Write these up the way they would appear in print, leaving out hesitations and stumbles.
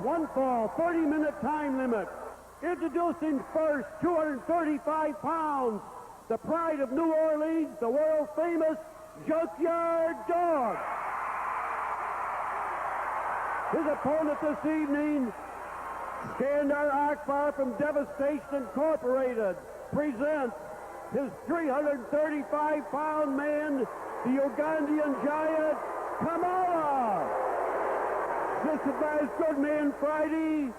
One fall, 30-minute time limit. Introducing first, 235 pounds, the pride of New Orleans, the world-famous Junkyard Dog. His opponent this evening, Skandar Akbar from Devastation Incorporated, presents his 335-pound man, the Ugandan giant, Kamala. Assisted by his good man Friday,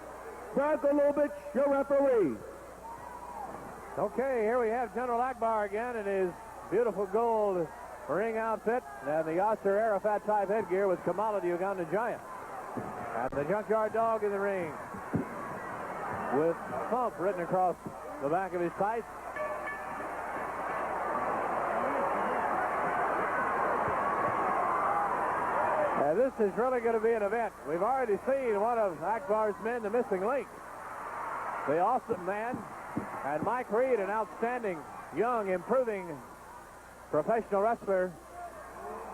Bronco Lubitsch, your referee. Okay, here we have General Akbar again in his beautiful gold ring outfit and the Yasser Arafat type headgear with Kamala, the Ugandan giant. And the Junkyard Dog in the ring with Thump written across the back of his tights. This is really going to be an event. We've already seen one of Akbar's men, the missing link, the awesome man, and Mike Reed, an outstanding, young, improving professional wrestler,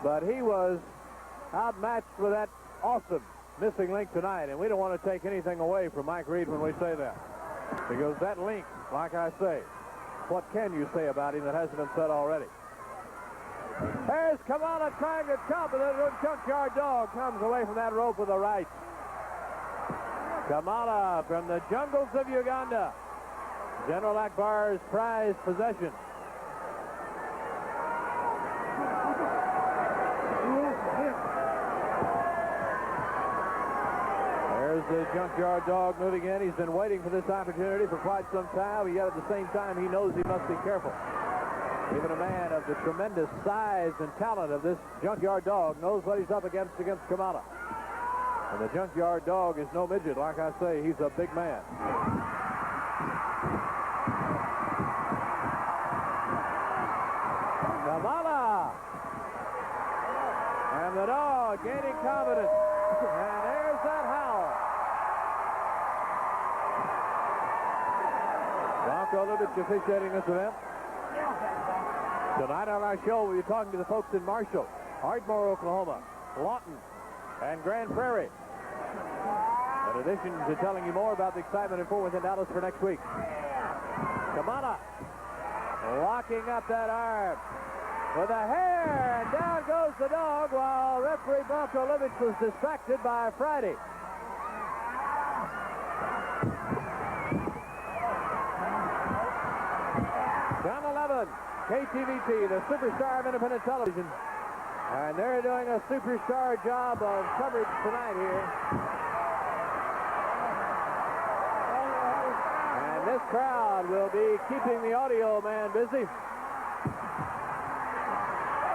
but he was outmatched with that awesome missing link tonight, and we don't want to take anything away from Mike Reed when we say that, because that link, like I say, what can you say about him that hasn't been said already? There's Kamala trying to chop, and the Junkyard Dog comes away from that rope with a right. Kamala from the jungles of Uganda, General Akbar's prized possession. There's the Junkyard Dog moving in. He's been waiting for this opportunity for quite some time, yet at the same time he knows he must be careful. Even a man of the tremendous size and talent of this Junkyard Dog knows what he's up against Kamala. And the Junkyard Dog is no midget. Like I say, he's a big man. Kamala! And the dog gaining confidence. And there's that howl. Bronco Lubitsch officiating this event. Tonight on our show, we'll be talking to the folks in Marshall, Ardmore, Oklahoma, Lawton, and Grand Prairie. In addition to telling you more about the excitement in Fort Worth and Dallas for next week. Kamala locking up that arm with a hair, and down goes the dog while referee Bronco Livich was distracted by Friday. Channel 11, KTVT, the superstar of independent television. And they're doing a superstar job of coverage tonight here. And this crowd will be keeping the audio man busy,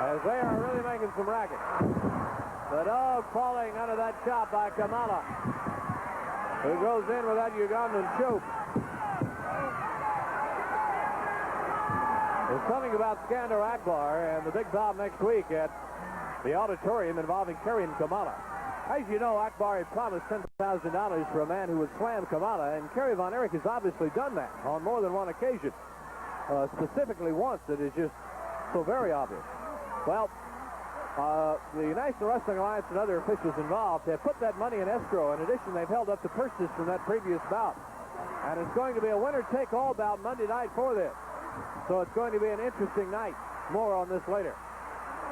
as they are really making some racket. The dog falling under that chop by Kamala, who goes in with that Ugandan choke. There's something about Skandar Akbar and the big bout next week at the auditorium involving Kerry and Kamala. As you know, Akbar had promised $10,000 for a man who would slam Kamala, and Kerry Von Erich has obviously done that on more than one occasion. Specifically once, that is just so very obvious. Well, the National Wrestling Alliance and other officials involved have put that money in escrow. In addition, they've held up the purses from that previous bout. And it's going to be a winner-take-all bout Monday night for this. So it's going to be an interesting night. More on this later.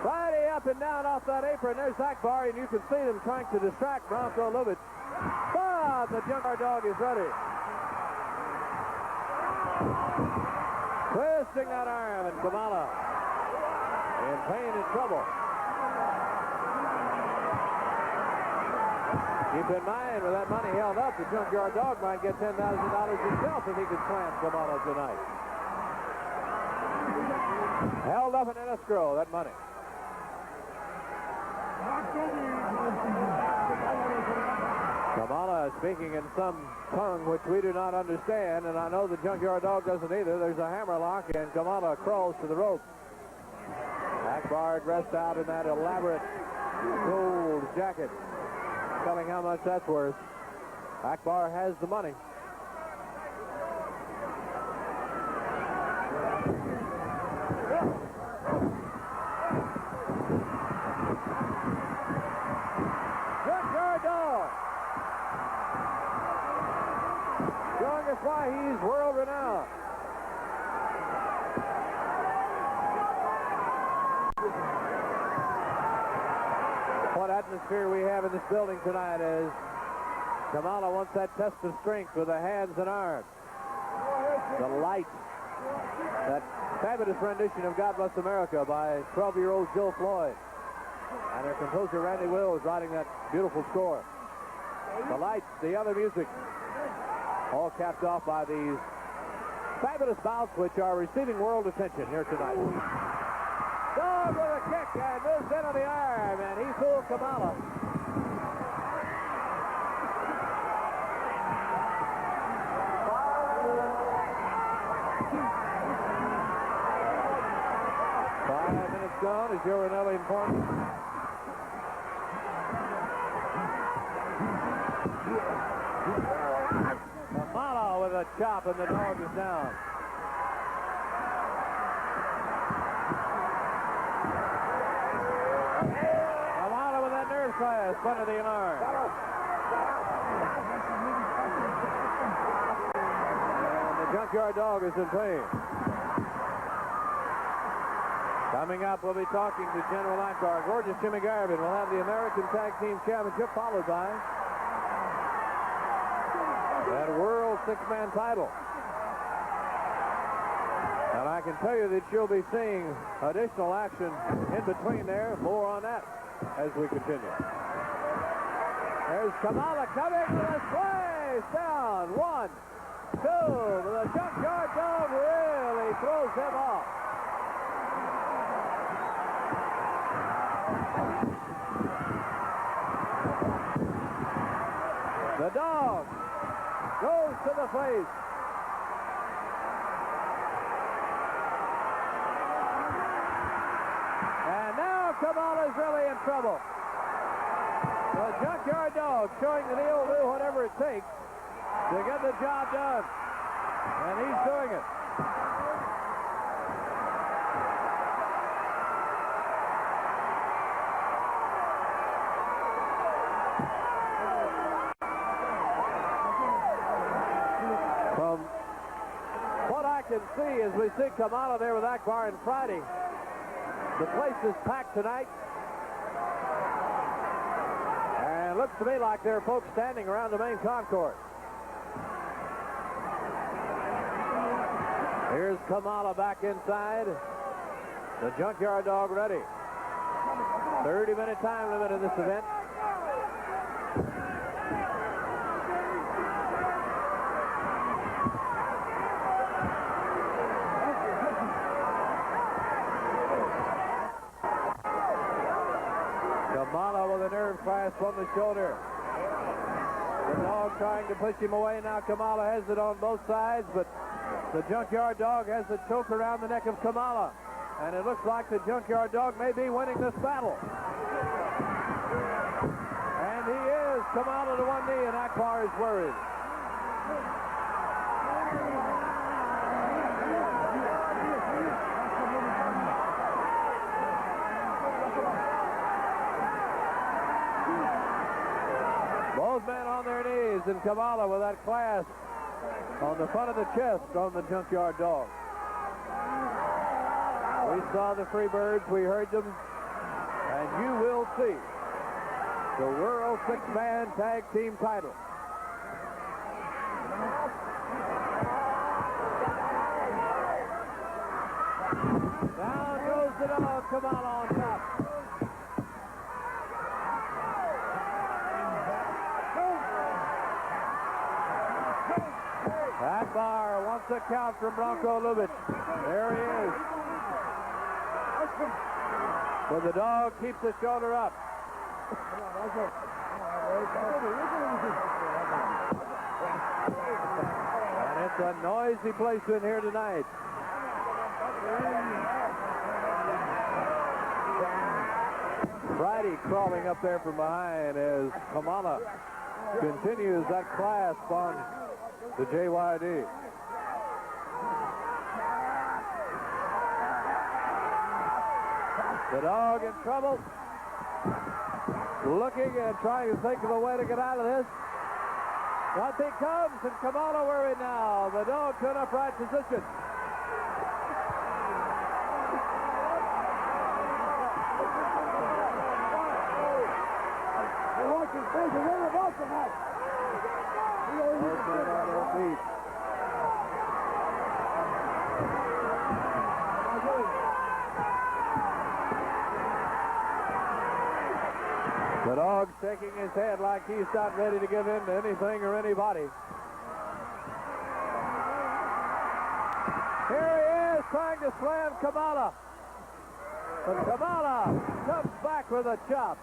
Friday up and down off that apron. There's Akbar, and you can see them trying to distract Bronco Livich. But the Junkyard Dog is ready. Twisting that arm, and Kamala in pain and trouble. Keep in mind, with that money held up, the Junkyard Dog might get $10,000 himself if he could slam Kamala tonight. Held up in an escrow, that money. Kamala speaking in some tongue which we do not understand, and I know the Junkyard Dog doesn't either. There's a hammerlock, and Kamala crawls to the rope. Akbar dressed out in that elaborate gold jacket, telling how much that's worth. Akbar has the money. Junkyard Dog showing us why he's world renowned. What atmosphere we have in this building tonight as Kamala wants that test of strength with the hands and arms. The lights. That fabulous rendition of God Bless America by 12-year-old Joe Floyd. And their composer Randy Wills writing that beautiful score. The lights, the other music, all capped off by these fabulous bouts which are receiving world attention here tonight. Dog with a kick and moves into the arm, and he fooled Kamala. Gone, as Joe Ranelli informed us. Kamala with a chop, and the dog is down. Kamala with that nerve clasp under the arm. And the Junkyard Dog is in pain. Coming up, we'll be talking to General Akbar. Gorgeous Jimmy Garvin will have the American Tag Team Championship, followed by that World Six-Man title. And I can tell you that you'll be seeing additional action in between there. More on that as we continue. There's Kamala coming with a splash down. 1, 2. The Junkyard Dog really throws him off. The dog goes to the face. And now Kamala's really in trouble. The Junkyard Dog showing that he'll do whatever it takes to get the job done. And he's doing it. and see as we see Kamala there with Akbar and Friday. The place is packed tonight. And it looks to me like there are folks standing around the main concourse. Here's Kamala back inside. The Junkyard Dog ready. 30-minute time limit in this event. Kamala with a nerve clasp on the shoulder. The Dog trying to push him away. Now Kamala has it on both sides, but the Junkyard Dog has the choke around the neck of Kamala. And it looks like the Junkyard Dog may be winning this battle. And he is. Kamala to one knee, and Akbar is worried. Both men on their knees, and Kamala with that clasp on the front of the chest on the Junkyard Dog. We saw the Freebirds, we heard them, and you will see the World Six-Man Tag Team title. Down goes the Dog, Kamala on top. Akbar wants a count from Bronco Lubitsch. There he is. But the Dog keeps the shoulder up. And it's a noisy place in here tonight. Friday crawling up there from behind as Kamala continues that clasp on the JYD. The Dog in trouble. Looking and trying to think of a way to get out of this. Nothing comes, and Kamala worried now. The Dog to an upright position. The Dog shaking his head like he's not ready to give in to anything or anybody. Here he is trying to slam Kamala. But Kamala comes back with a chop.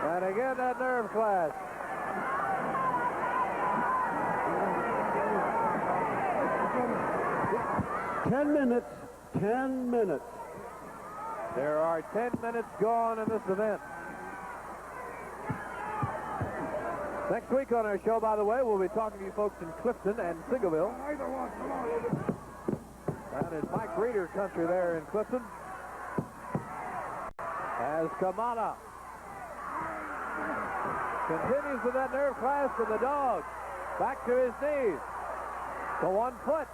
And again, that nerve clash. Ten minutes. There are 10 minutes gone in this event. Next week on our show, by the way, we'll be talking to you folks in Clifton and Singleville. That is Mike Reeder country there in Clifton. As Kamala continues with that nerve clasp of the Dog. Back to his knees. To 1 foot.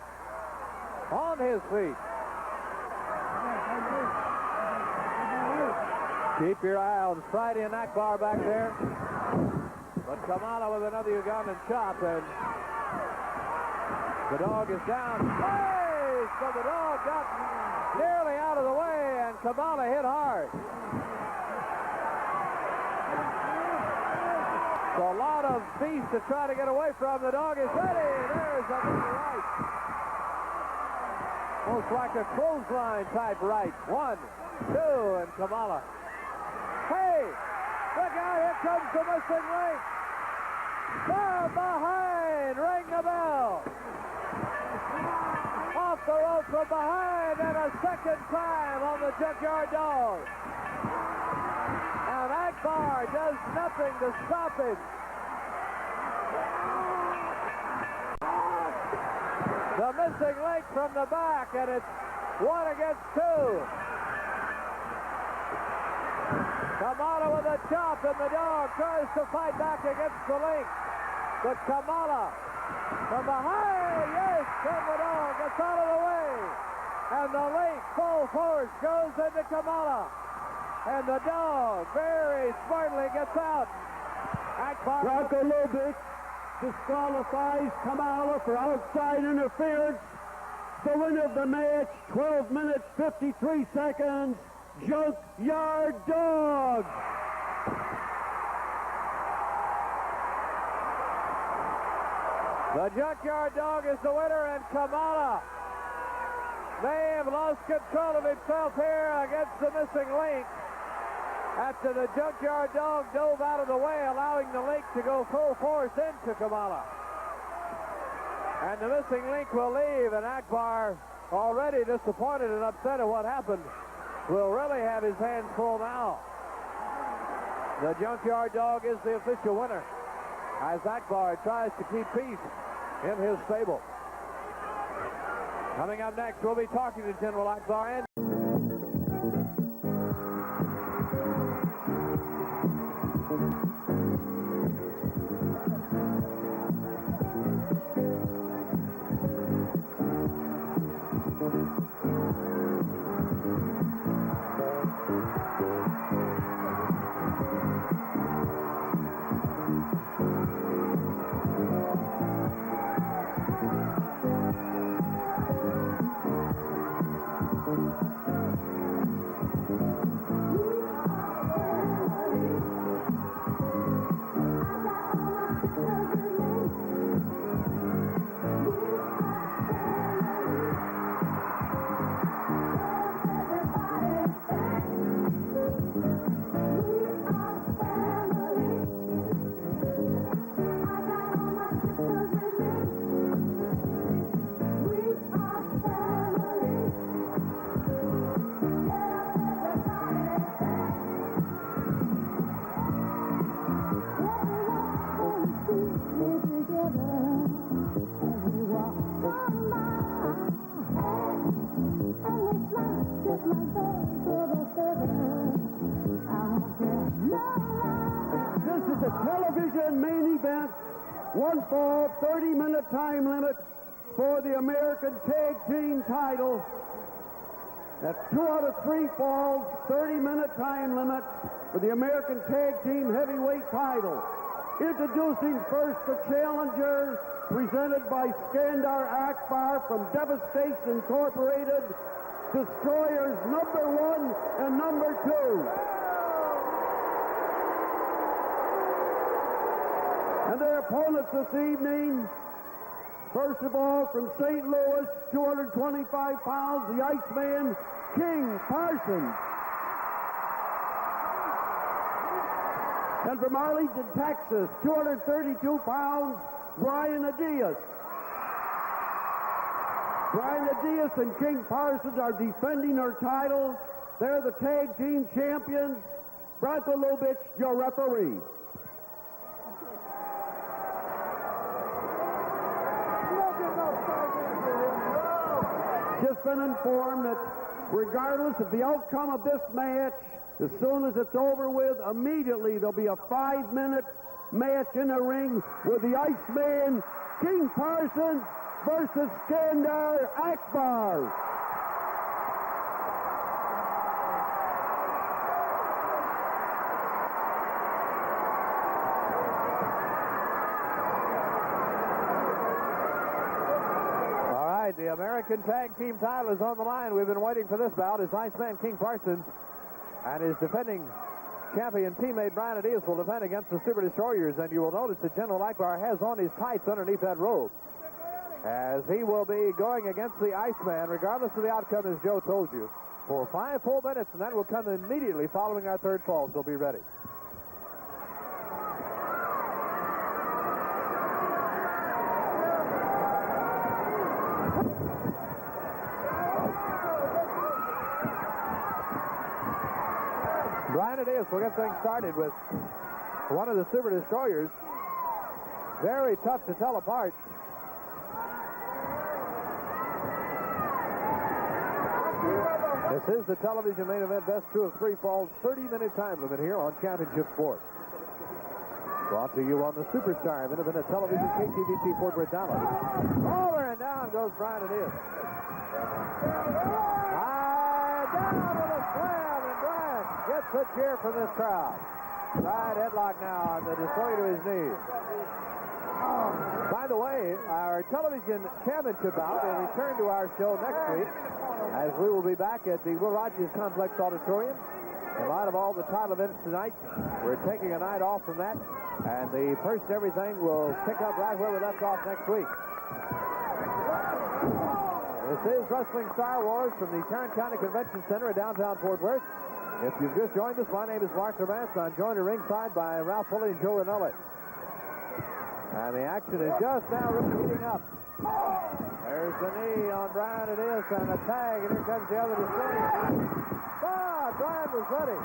On his feet. Keep your eye on Friday and Akbar back there. But Kamala with another Ugandan chop, and the Dog is down. Hey! So the Dog got nearly out of the way, and Kamala hit hard. So a lot of feast to try to get away from. The Dog is ready. There's a right. Almost like a clothesline type right. 1, 2, and Kamala. Hey! Look out, here comes the missing link. From behind, ring the bell. Off the rope from behind, and a second time on the Junkyard Dog. And Akbar does nothing to stop him. The missing link from the back, and it's 1 against 2. Kamala with a chop, and the Dog tries to fight back against the link. But Kamala From behind, yes, Ken Dog gets out of the way. And the late full force goes into Kamala. And the dog very smartly gets out. Bronco Lubick disqualifies Kamala for outside interference. The winner of the match, 12 minutes, 53 seconds, Junkyard Dog. The Junkyard Dog is the winner, and Kamala may have lost control of himself here against the missing link after the Junkyard Dog dove out of the way, allowing the link to go full force into Kamala. And the missing link will leave, and Akbar, already disappointed and upset at what happened, will really have his hands full now. The Junkyard Dog is the official winner as Akbar tries to keep peace in his stable. Coming up next, we'll be talking to General Akbar and The television main event, one fall, 30-minute time limit for the American Tag Team title. That's 2 out of 3 falls, 30-minute time limit for the American Tag Team Heavyweight title. Introducing first the challenger, presented by Skandar Akbar from Devastation Incorporated, Destroyers number 1 and number 2. And their opponents this evening, first of all, from St. Louis, 225 pounds, the Iceman, King Parsons. And from Arlington, Texas, 232 pounds, Brian Adias. Brian Adias and King Parsons are defending their titles. They're the tag team champions. Bronco Lubick, your referee. Just been informed that regardless of the outcome of this match, as soon as it's over with, immediately there'll be a 5-minute match in the ring with the Iceman, King Parsons versus Skandar Akbar. The American Tag Team title is on the line. We've been waiting for this bout as Iceman King Parsons and his defending champion teammate Brian Adias will defend against the Super Destroyers. And you will notice that General Akbar has on his tights underneath that robe, as he will be going against the Iceman, regardless of the outcome, as Joe told you, for 5 full minutes, and that will come immediately following our third fall. So be ready. Brian Adias will get things started with one of the Super Destroyers. Very tough to tell apart. This is the television main event, best 2 of 3 falls, 30-minute time limit here on Championship Sports. Brought to you on the Superstar Independent Television KTVT Fort Worth Dallas. Over and down goes Brian Adias. Down with a slam, and Brian gets a cheer from this crowd. Side headlock now on the Destroyer to his knees. By the way, our television championship bout will return to our show next week, as we will be back at the Will Rogers Complex Auditorium. In light of all the title events tonight, we're taking a night off from that, and the first everything will pick up right where we left off next week. This is Wrestling Star Wars from the Tarrant County Convention Center in downtown Fort Worth. If you've just joined us, my name is Mark Levance. I'm joined at ringside by Ralph Foley and Joe Ranulli. And the action is just now really heating up. There's the knee on Brian Adias and a tag, and here comes the other Destroyer. Brian was ready.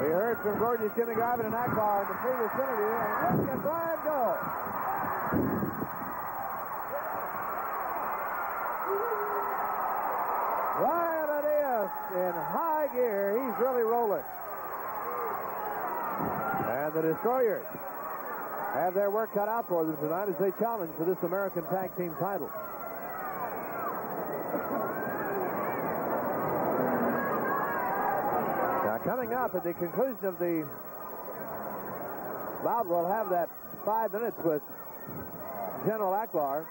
We heard from Gordy, Jimmy Garvin, and Akbar in the previous interview, and look at Brian go. Brian Adias in high gear. He's really rolling. And the Destroyers have their work cut out for them tonight as they challenge for this American Tag Team title. Coming up at the conclusion of the bout, we'll have that 5 minutes with General Akbar.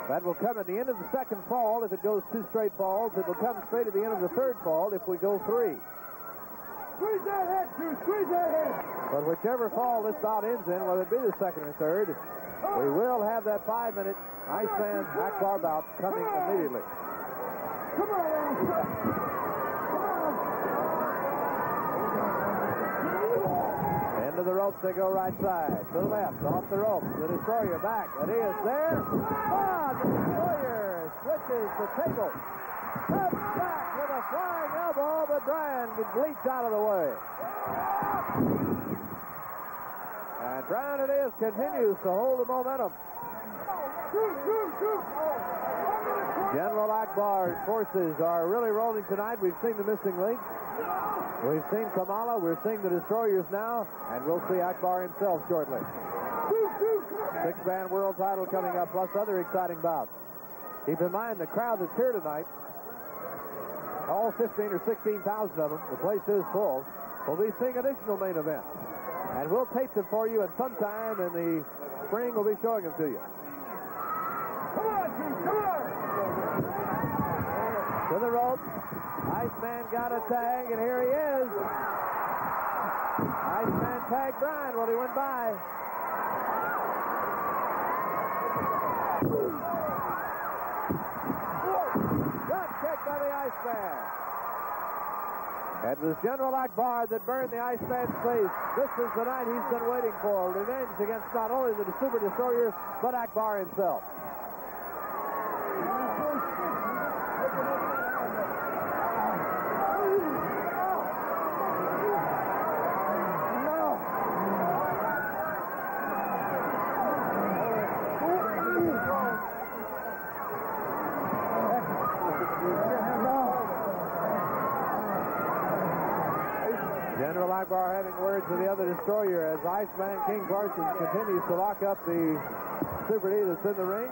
That will come at the end of the second fall. If it goes 2 straight falls, it will come straight at the end of the third fall if we go 3. Squeeze that head, Drew. Squeeze that head. But whichever fall this bout ends in, whether it be the second or third, we will have that 5-minute Iceman Akbar bout coming immediately. Come on, Into the ropes they go right side. To the left, off the ropes. The Destroyer back. Adias there. The Destroyer switches the table. Comes back with a flying elbow, but Brian leaps out of the way. And Brian Adias continues to hold the momentum. General Akbar's forces are really rolling tonight. We've seen the missing link. We've seen Kamala, we're seeing the Destroyers now, and we'll see Akbar himself shortly. 6-man world title coming up, plus other exciting bouts. Keep in mind, the crowd that's here tonight, all 15 or 16,000 of them, the place is full, will be seeing additional main events. And we'll tape them for you, and sometime in the spring we'll be showing them to you. Come on, Drew, come on! To the rope. Iceman got a tag, and here he is. Iceman tagged Brian while he went by. Good kick by the Iceman. It was General Akbar that burned the Iceman's face. This is the night he's been waiting for. Revenge against not only the Super Destroyers, but Akbar himself. General Akbar having words with the other Destroyer as Iceman King Parsons continues to lock up the Super D that's in the ring.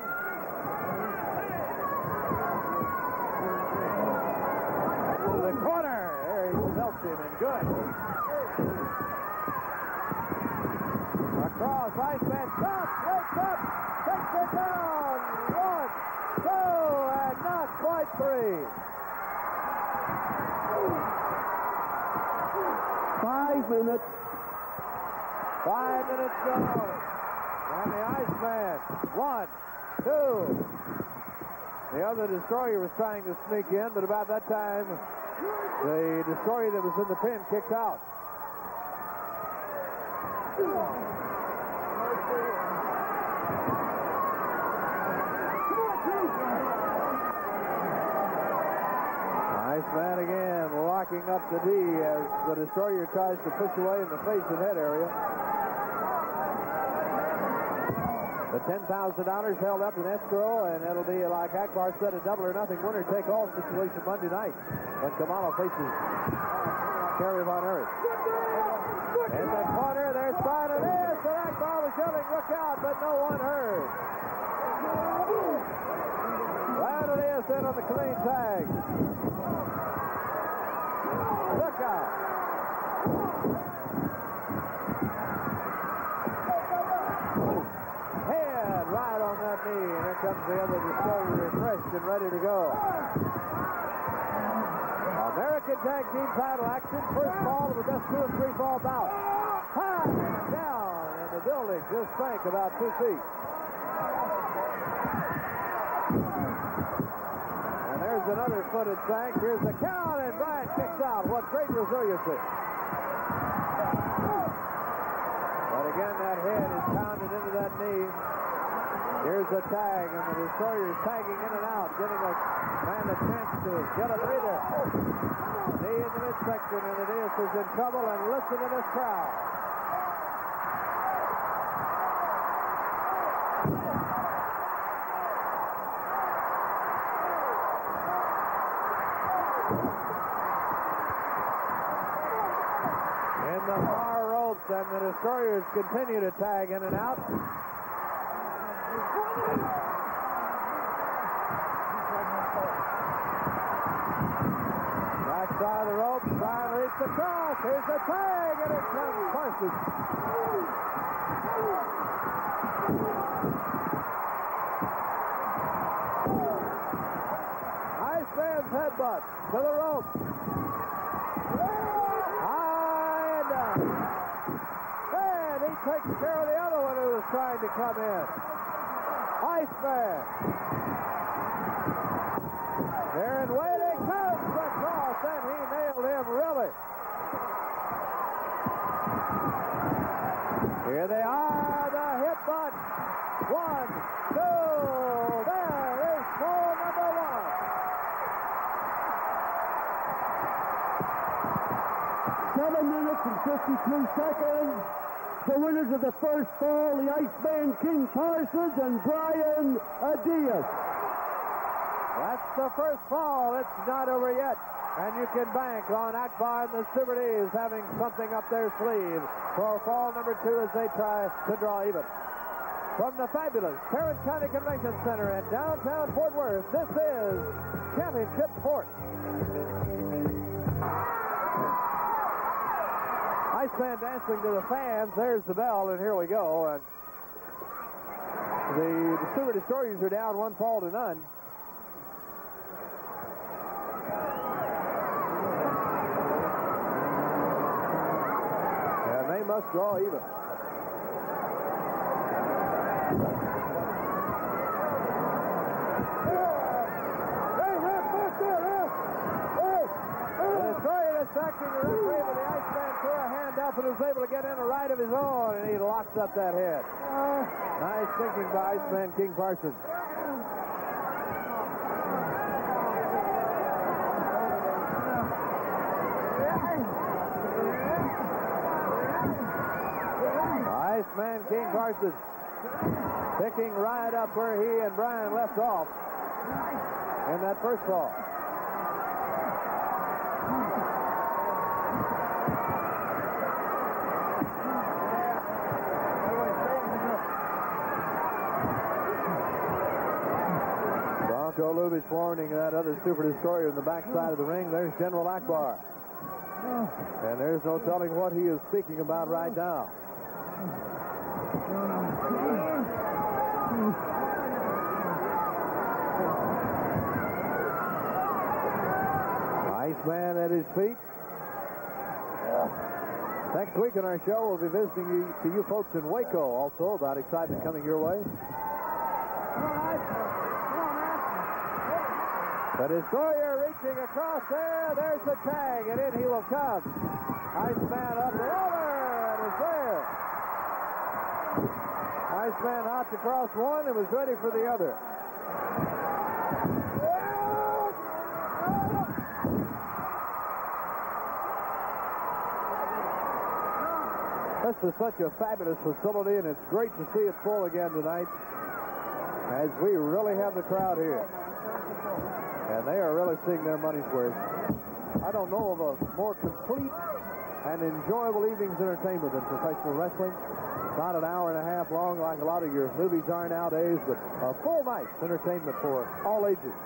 To the corner. There he helps him, and good. Across, Iceman stops, wakes up, takes it down. 1, 2, and not quite 3. 5 minutes. 5 minutes gone. And the Iceman. 1, 2. The other Destroyer was trying to sneak in, but about that time, the Destroyer that was in the pin kicked out. Iceman again locking up the D as the Destroyer tries to push away in the face and head area. The $10,000 held up in escrow, and it'll be, like Akbar said, a double or nothing winner-take-all situation Monday night when Kamala faces Kerry von Erich. In the corner, there's Simon. Adias, and Akbar was yelling, "Look out!" but no one heard. Adias in on the clean tag. Look out! Head right on that knee, and here comes the other destroyer, refreshed and ready to go. American Tag Team title action. First fall of the best 2 and 3 fall bout. High and down, and the building just sank about 2 feet. And there's another footed sank. Here's the count, and Bryant kicks out. What great resiliency. But again, that head is pounded into that knee. Here's the tag, and the destroyer is tagging in and out, giving a man a chance to get a breather. Knee in the midsection, and Adias is in trouble, and listen to this crowd. In the far ropes, and the destroyers continue to tag in and out. Backside of the rope, trying to reach the cross. Here's the tag, and it comes Parsons. Iceman's headbutt to the rope. High and down. And he takes care of the other one who was trying to come in. Iceman. There and waiting comes across, and he nailed him really. Here they are, the hit butt. 1, 2, there is fall number 1. Seven minutes and 53 seconds. The winners of the first fall, the Iceman King Parsons and Brian Adias. That's the first fall. It's not over yet. And you can bank on Akbar and the Super D's having something up their sleeve for fall number 2 as they try to draw even. From the fabulous Tarrant County Convention Center in downtown Fort Worth, this is Championship Sports. Iceman dancing to the fans. There's the bell, and here we go. And the Super Destroyers are down 1 fall to none. And they must draw even. Distracting the referee, but the Iceman threw a hand up and was able to get in a right of his own, and he locks up that head. Nice thinking by Iceman King Parsons. Iceman King Parsons picking right up where he and Brian left off in that first fall. Bronco Lubitsch warning that other Super Destroyer in the backside of the ring. There's General Akbar. And there's no telling what he is speaking about right now. Iceman at his feet. Next week on our show, we'll be visiting you folks in Waco also about excitement coming your way. The Destroyer reaching across there. There's the tag, and in he will come. Iceman up the roller, and is there. Iceman hopped across one and was ready for the other. This is such a fabulous facility, and it's great to see it full again tonight as we really have the crowd here. And they are really seeing their money's worth. I don't know of a more complete and enjoyable evening's entertainment than professional wrestling. Not an hour and a half long like a lot of your movies are nowadays, but a full night's entertainment for all ages.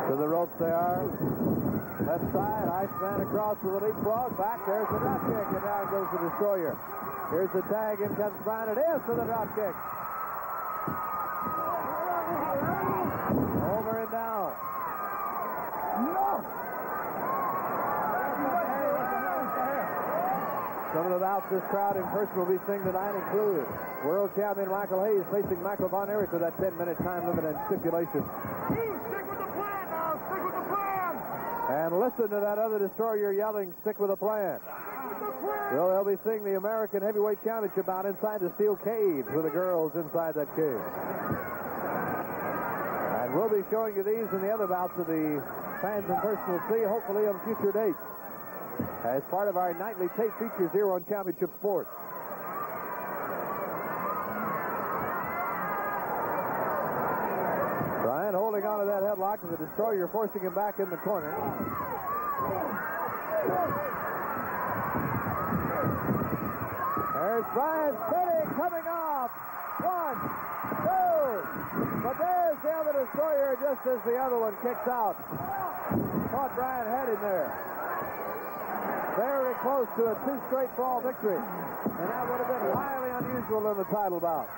To the ropes they are. Left side, Iceman across with a leapfrog. Back, there's the drop kick, and down goes the Destroyer. Here's the tag, in comes Brian Adias to the drop kick. Over and down. No! Some of the bouts this crowd in person will be seeing tonight include world champion Michael Hayes facing Michael Von Erich with that 10-minute time limit and stipulation. Stick with the plan now! Stick with the plan! And listen to that other Destroyer yelling, stick with the plan. Well, they'll be seeing the American Heavyweight Championship out inside the steel cage with the girls inside that cage. And we'll be showing you these and the other bouts of the fans in person will see, hopefully on future dates, as part of our nightly tape features here on Championship Sports. Brian holding on to that headlock with the Destroyer forcing him back in the corner. There's Brian steady coming off. 1, 2. But there's the other Destroyer just as the other one kicks out. Thought Brian had him there. Very close to a 2 straight fall victory. And that would have been highly unusual in the title bout.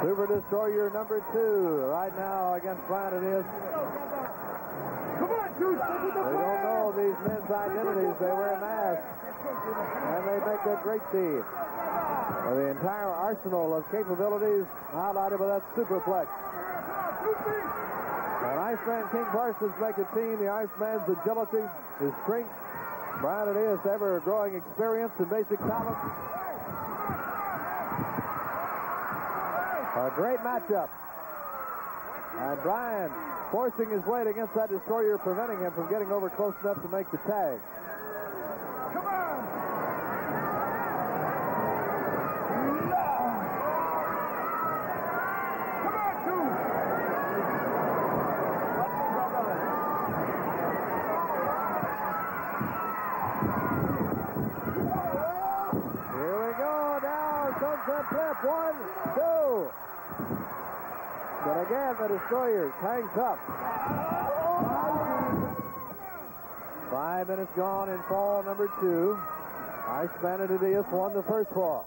Super Destroyer number 2 right now against Brian Adias. They don't know these men's identities. They wear masks. And they make a great team. The entire arsenal of capabilities highlighted by that superplex. And Iceman King Parsons make a team. The Iceman's agility, his strength, Brian Adias' ever-growing experience and basic talent. A great matchup. And Brian forcing his weight against that Destroyer, preventing him from getting over close enough to make the tag. Come on! Come on, two! Here we go. Down comes that flip. 1, 2. But again, the Destroyer hangs up. 5 minutes gone in fall number 2. Iceman and Adias won the first fall.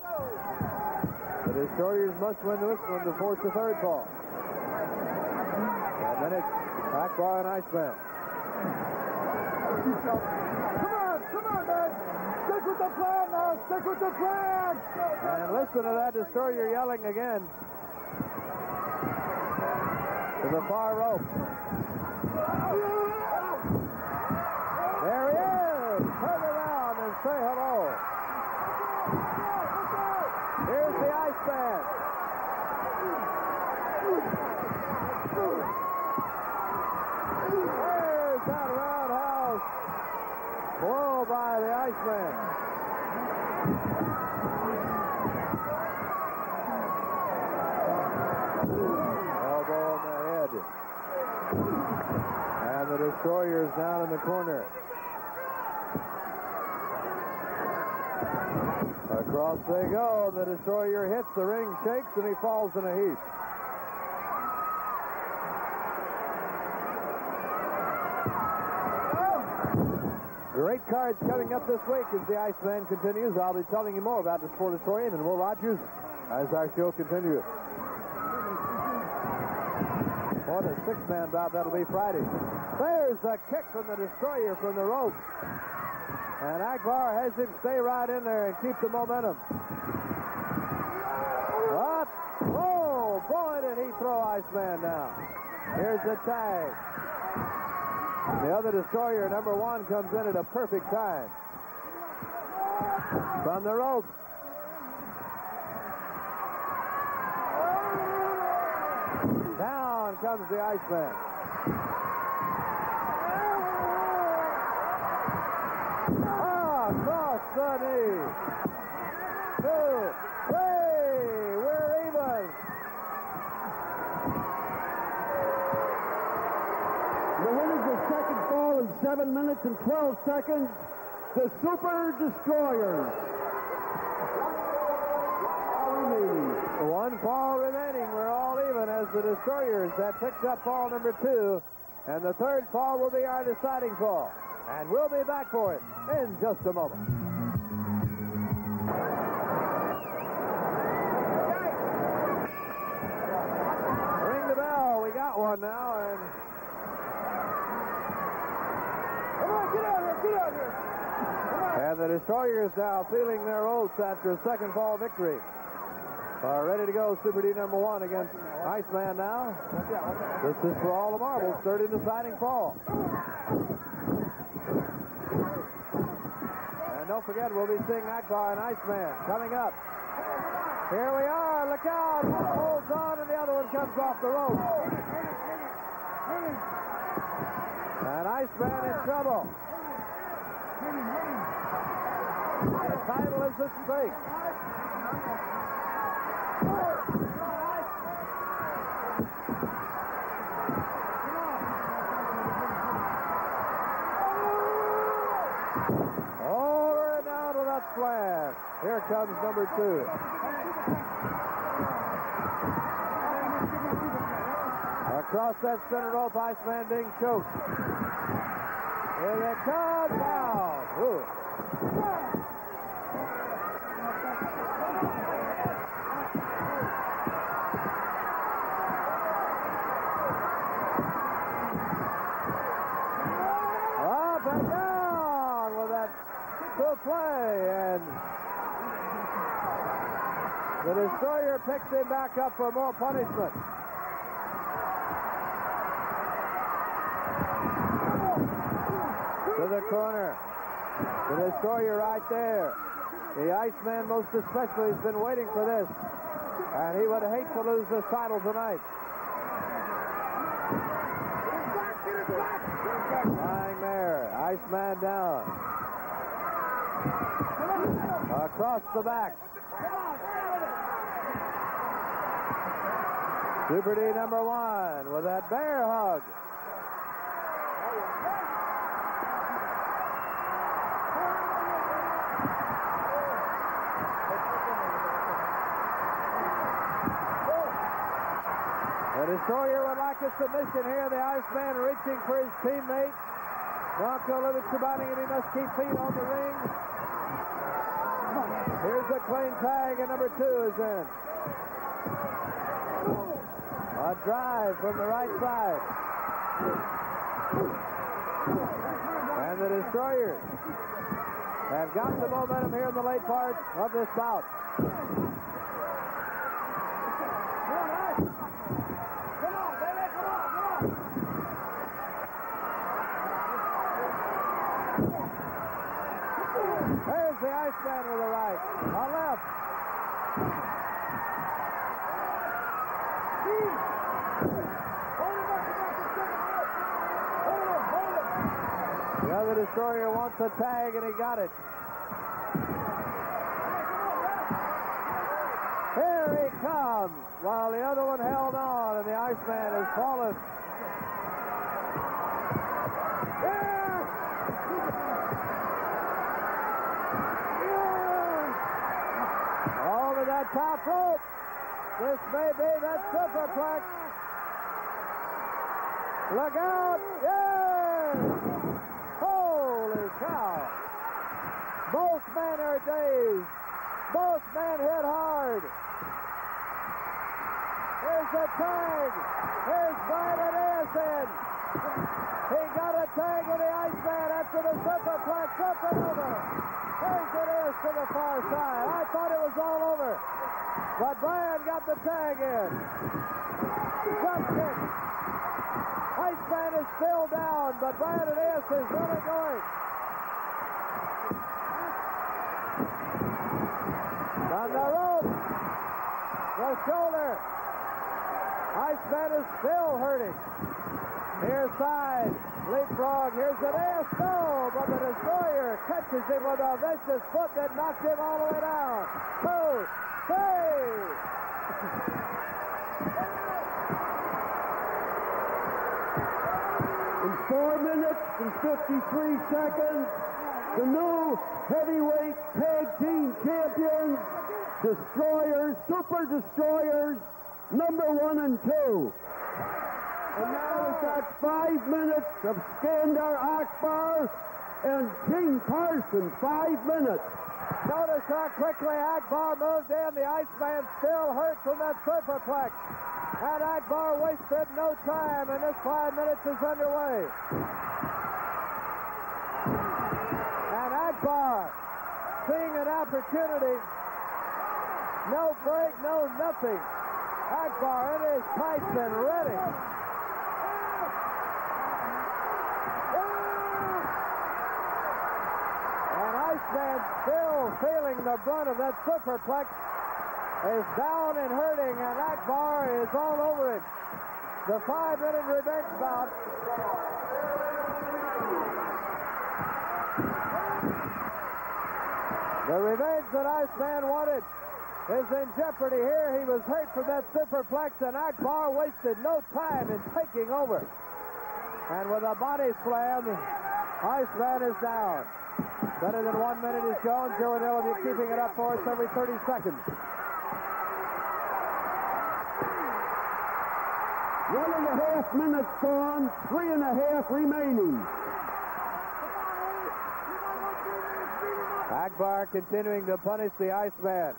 The Destroyers must win this one to force the third fall. And then it's Akbar and Iceman. Come on, man! Stick with the plan now! Stick with the plan! And listen to that Destroyer yelling again. To the far rope. There he is! Turn around and say hello. Here's the Iceman. There's that roundhouse blow by the Iceman. Elbow on the head. And the Destroyer's down in the corner. Across they go. The Destroyer hits, the ring shakes, and he falls in a heap. Great cards coming up this week as the Iceman continues. I'll be telling you more about the sport historian and Will Rogers as our show continues. What a 6-man bout that'll be Friday. There's a kick from the Destroyer from the rope. And Akbar has him stay right in there and keep the momentum. Up. Oh, boy, did he throw Iceman down. Here's the tag. The other Destroyer, number 1, comes in at a perfect time. From the rope. Down down comes the Iceman. Across the knee. 2, 3. We're even. The winner's the second fall in 7 minutes and 12 seconds. The Super Destroyers. One fall remaining. We're all even as the Destroyers have picked up fall number 2. And the third fall will be our deciding fall. And we'll be back for it in just a moment. Ring the bell. We got one now. And Come on, get out here, get out here. And the Destroyers now feeling their oats after a second fall victory. Are ready to go. Super D number 1 against Iceman now. This is for all the marbles. Third and deciding fall. And don't forget, we'll be seeing Akbar and Iceman coming up. Here we are. Look out. One holds on and the other one comes off the rope. And Iceman in trouble. The title is at stake. Over and out of that slam. Here comes number 2. Across that center rope, Iceman being choked. Here they come down. Ooh. Up and down with that good play, and the Destroyer picks him back up for more punishment. To the corner. The Destroyer right there. The Iceman most especially has been waiting for this. And he would hate to lose this title tonight. Lying there. Iceman down. Across the back. Super D number 1 with that bear hug. The Destroyer would like a submission here. The Iceman reaching for his teammate. Bronco limits surviving, and he must keep feet on the ring. Here's a clean tag, and number 2 is in. A drive from the right side. And the Destroyers have got the momentum here in the late part of this bout. There's the Iceman with a right. A left. The other Destroyer wants a tag, and he got it. Here he comes, while the other one held on, and the Iceman has fallen. Over that top rope. This may be that superplex. Look out! Yes! Holy cow! Both men are dazed. Both men hit hard. Here's the tag. Here's Adias in. He got a tag with the Iceman after the superplex. Up and over. Here's Adias to the far side. I thought it was all over. But Brian got the tag in. Jump kick. Iceman is still down, but Brian Adias is really going. On the rope. The shoulder. Iceman is still hurting. Near side, leapfrog. Here's Adias. No, but the Destroyer catches him with a vicious foot that knocked him all the way down. 2, 3. In 4 minutes and 53 seconds, the new heavyweight tag team champions, Destroyers, Super Destroyers, number 1 and 2. And now we've got 5 minutes of Skandar Akbar and King Parsons, 5 minutes. Notice how quickly Akbar moved in. The Iceman still hurt from that superplex. And Akbar wasted no time, and this 5 minutes is underway. And Akbar, seeing an opportunity, no break, no nothing. Akbar in his tights and ready. And Iceman, still feeling the brunt of that superplex, is down and hurting, and Akbar is all over it. The 5-minute revenge bout. The revenge that Iceman wanted is in jeopardy here. He was hurt from that superplex, and Akbar wasted no time in taking over. And with a body slam, Iceman is down. Better than 1 minute is shown. Joe and Ella will be keeping it up for us every 30 seconds. 1.5 minutes gone, 3.5 remaining. Akbar continuing to punish the Iceman,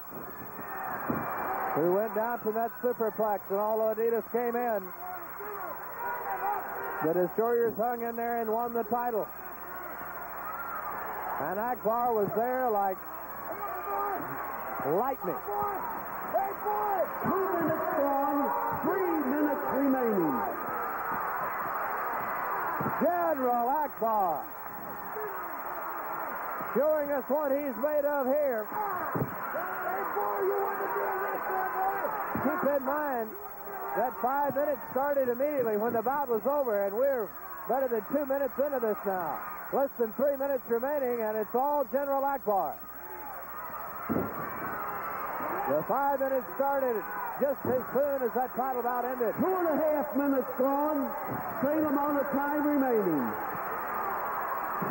who went down from that superplex, and although Adias came in, the Destroyers hung in there and won the title. And Akbar was there like lightning. 2 minutes gone, 3 minutes remaining. General Akbar showing us what he's made of here. Keep in mind that 5 minutes started immediately when the bout was over, and we're better than 2 minutes into this now. Less than 3 minutes remaining, and it's all General Akbar. The 5 minutes started just as soon as that title bout ended. 2.5 minutes gone, same amount of time remaining.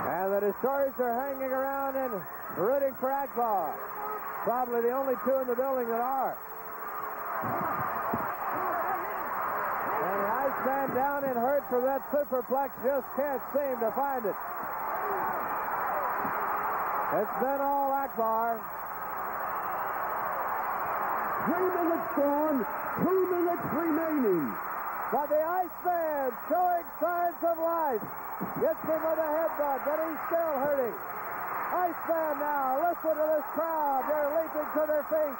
And the Destroyers are hanging around and rooting for Akbar. Probably the only two in the building that are. And the Iceman down and hurt from that superplex just can't seem to find it. It's been all Akbar. 3 minutes gone, 2 minutes remaining. But the Iceman showing signs of life. Gets him with a headbutt, but he's still hurting. Iceman now, listen to this crowd. They're leaping to their feet.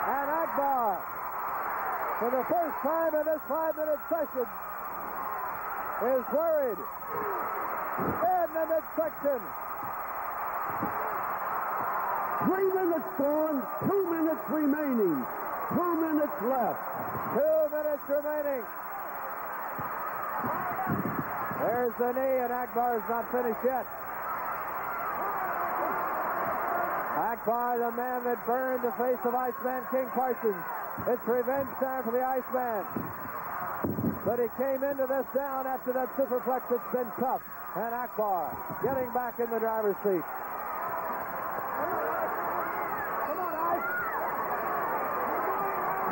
And Akbar, for the first time in this 5-minute session, is worried. In the midsection. 3 minutes gone, 2 minutes remaining. 2 minutes left. 2 minutes remaining. There's the knee, and Akbar's not finished yet. Akbar, the man that burned the face of Iceman King Parsons. It's revenge time for the Iceman. But he came into this down after that superplex. It's been tough. And Akbar getting back in the driver's seat. Come on, Ice.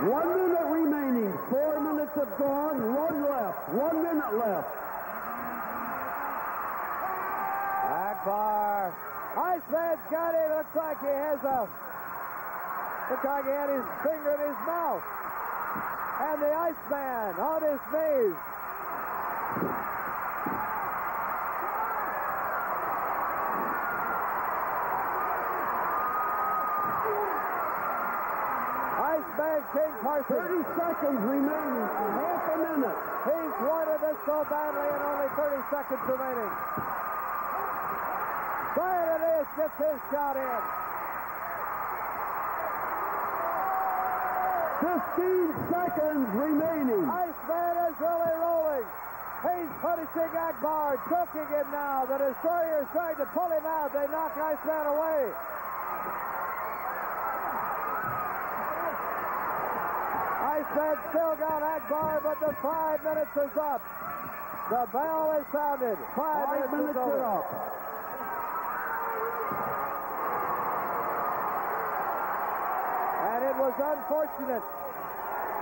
1 minute remaining. 4 minutes have gone. 1 left. 1 minute left. Akbar. Iceman's got it. Looks like he had his finger in his mouth. And the Iceman on his knees. Iceman King Parsons. 30 seconds remaining. Half a minute. He's wanted this so badly, and only 30 seconds remaining. Brian Adias gets his shot in. 15 seconds remaining. Iceman is really rolling. He's punishing Akbar, choking him now. The destroyer is trying to pull him out. They knock Iceman away. Iceman still got Akbar, but the 5 minutes is up. The bell is sounded. 5 minutes is up. And it was unfortunate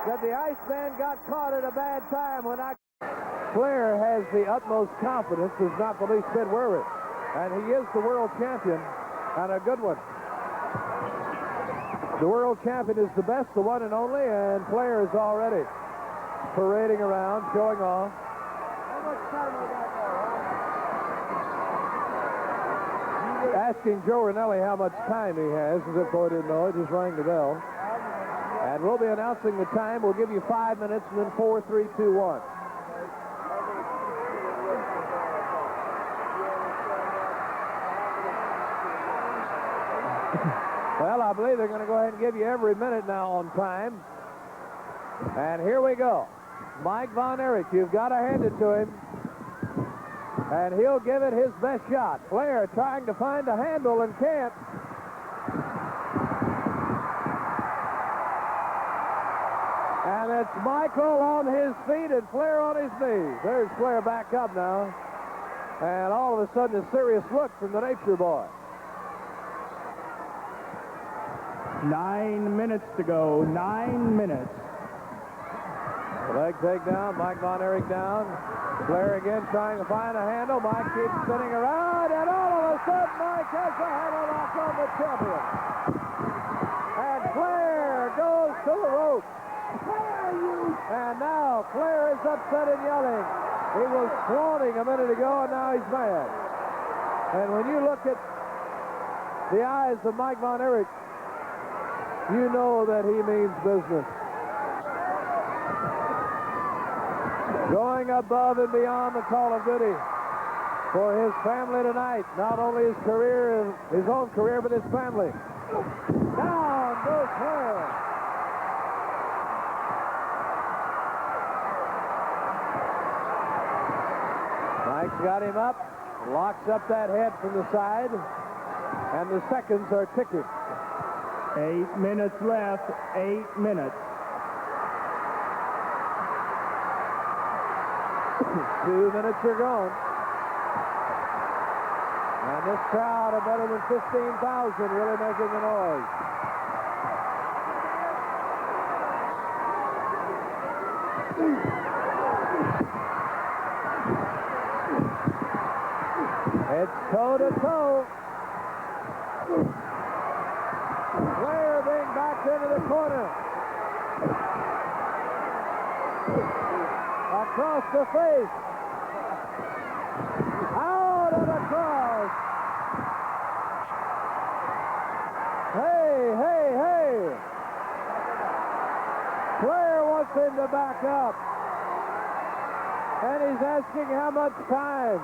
that the Iceman got caught at a bad time when Flair has the utmost confidence. There's not the least bit worried. And he is the world champion, and a good one. The world champion is the best, the one and only, and Flair is already parading around, showing off. How much time we got now, Asking Joe Ranelli how much time he has, as if Boy didn't know it, just rang the bell. And we'll be announcing the time. We'll give you 5 minutes, and then 4, 3, 2, 1. Well, I believe they're going to go ahead and give you every minute now on time. And here we go. Mike Von Erich, you've got to hand it to him. And he'll give it his best shot. Flair trying to find a handle and can't. And it's Michael on his feet and Flair on his knees. There's Flair back up now. And all of a sudden a serious look from the Nature Boy. 9 minutes to go. 9 minutes. Leg takedown. Mike Von Erich down. Flair again trying to find a handle. Mike keeps spinning around, and all of a sudden Mike has the handle lock on the champion. And Flair goes to the rope. And now Flair is upset and yelling. He was flaunting a minute ago, and now he's mad. And when you look at the eyes of Mike Von Erich, you know that he means business. Going above and beyond the call of duty for his family tonight. Not only his career, his own career, but his family. Down goes Flair. Mike's got him up, locks up that head from the side, and the seconds are ticking. 8 minutes left. 8 minutes. 2 minutes are gone. And this crowd of better than 15,000 really making the noise. It's toe-to-toe. Flair being backed into the corner. Across the face. Out and across. Hey, hey, hey. Flair wants him to back up. And he's asking how much time.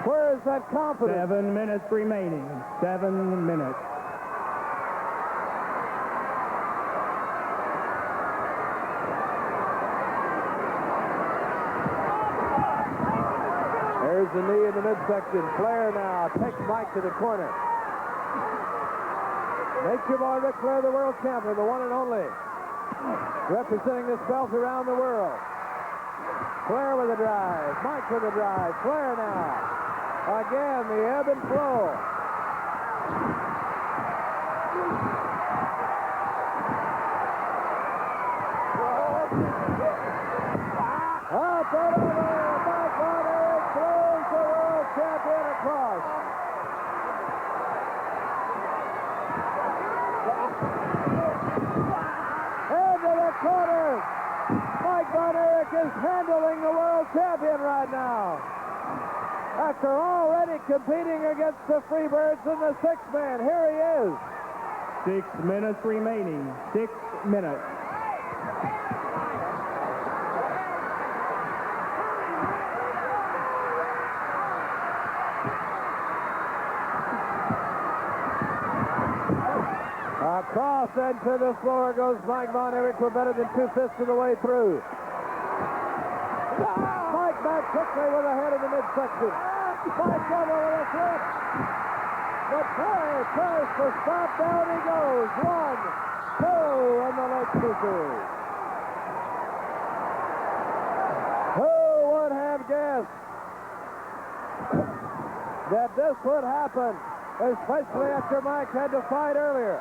Where is that confidence? 7 minutes remaining. 7 minutes. There's the knee in the midsection. Flair now takes Mike to the corner. Nature Boy Ric Flair, the world champion, the one and only. Representing this belt around the world. Flair with a drive. Mike with a drive. Flair now. Again, the ebb and flow. Up and over. Mike Von Erich throws the world champion across. Into the corner. Mike Von Erich is handling the world champion right now. After already competing against the Freebirds in the six-man, here he is. 6 minutes remaining. 6 minutes. Cross and to the floor goes Mike Von Erich. We're better than 2/5 of the way through. Mike back quickly with a head in the midsection. Mike double with a flip. But Flair tries to stop. Down he goes. 1, 2, and the leg scissors. Who would have guessed that this would happen, especially after Mike had to fight earlier?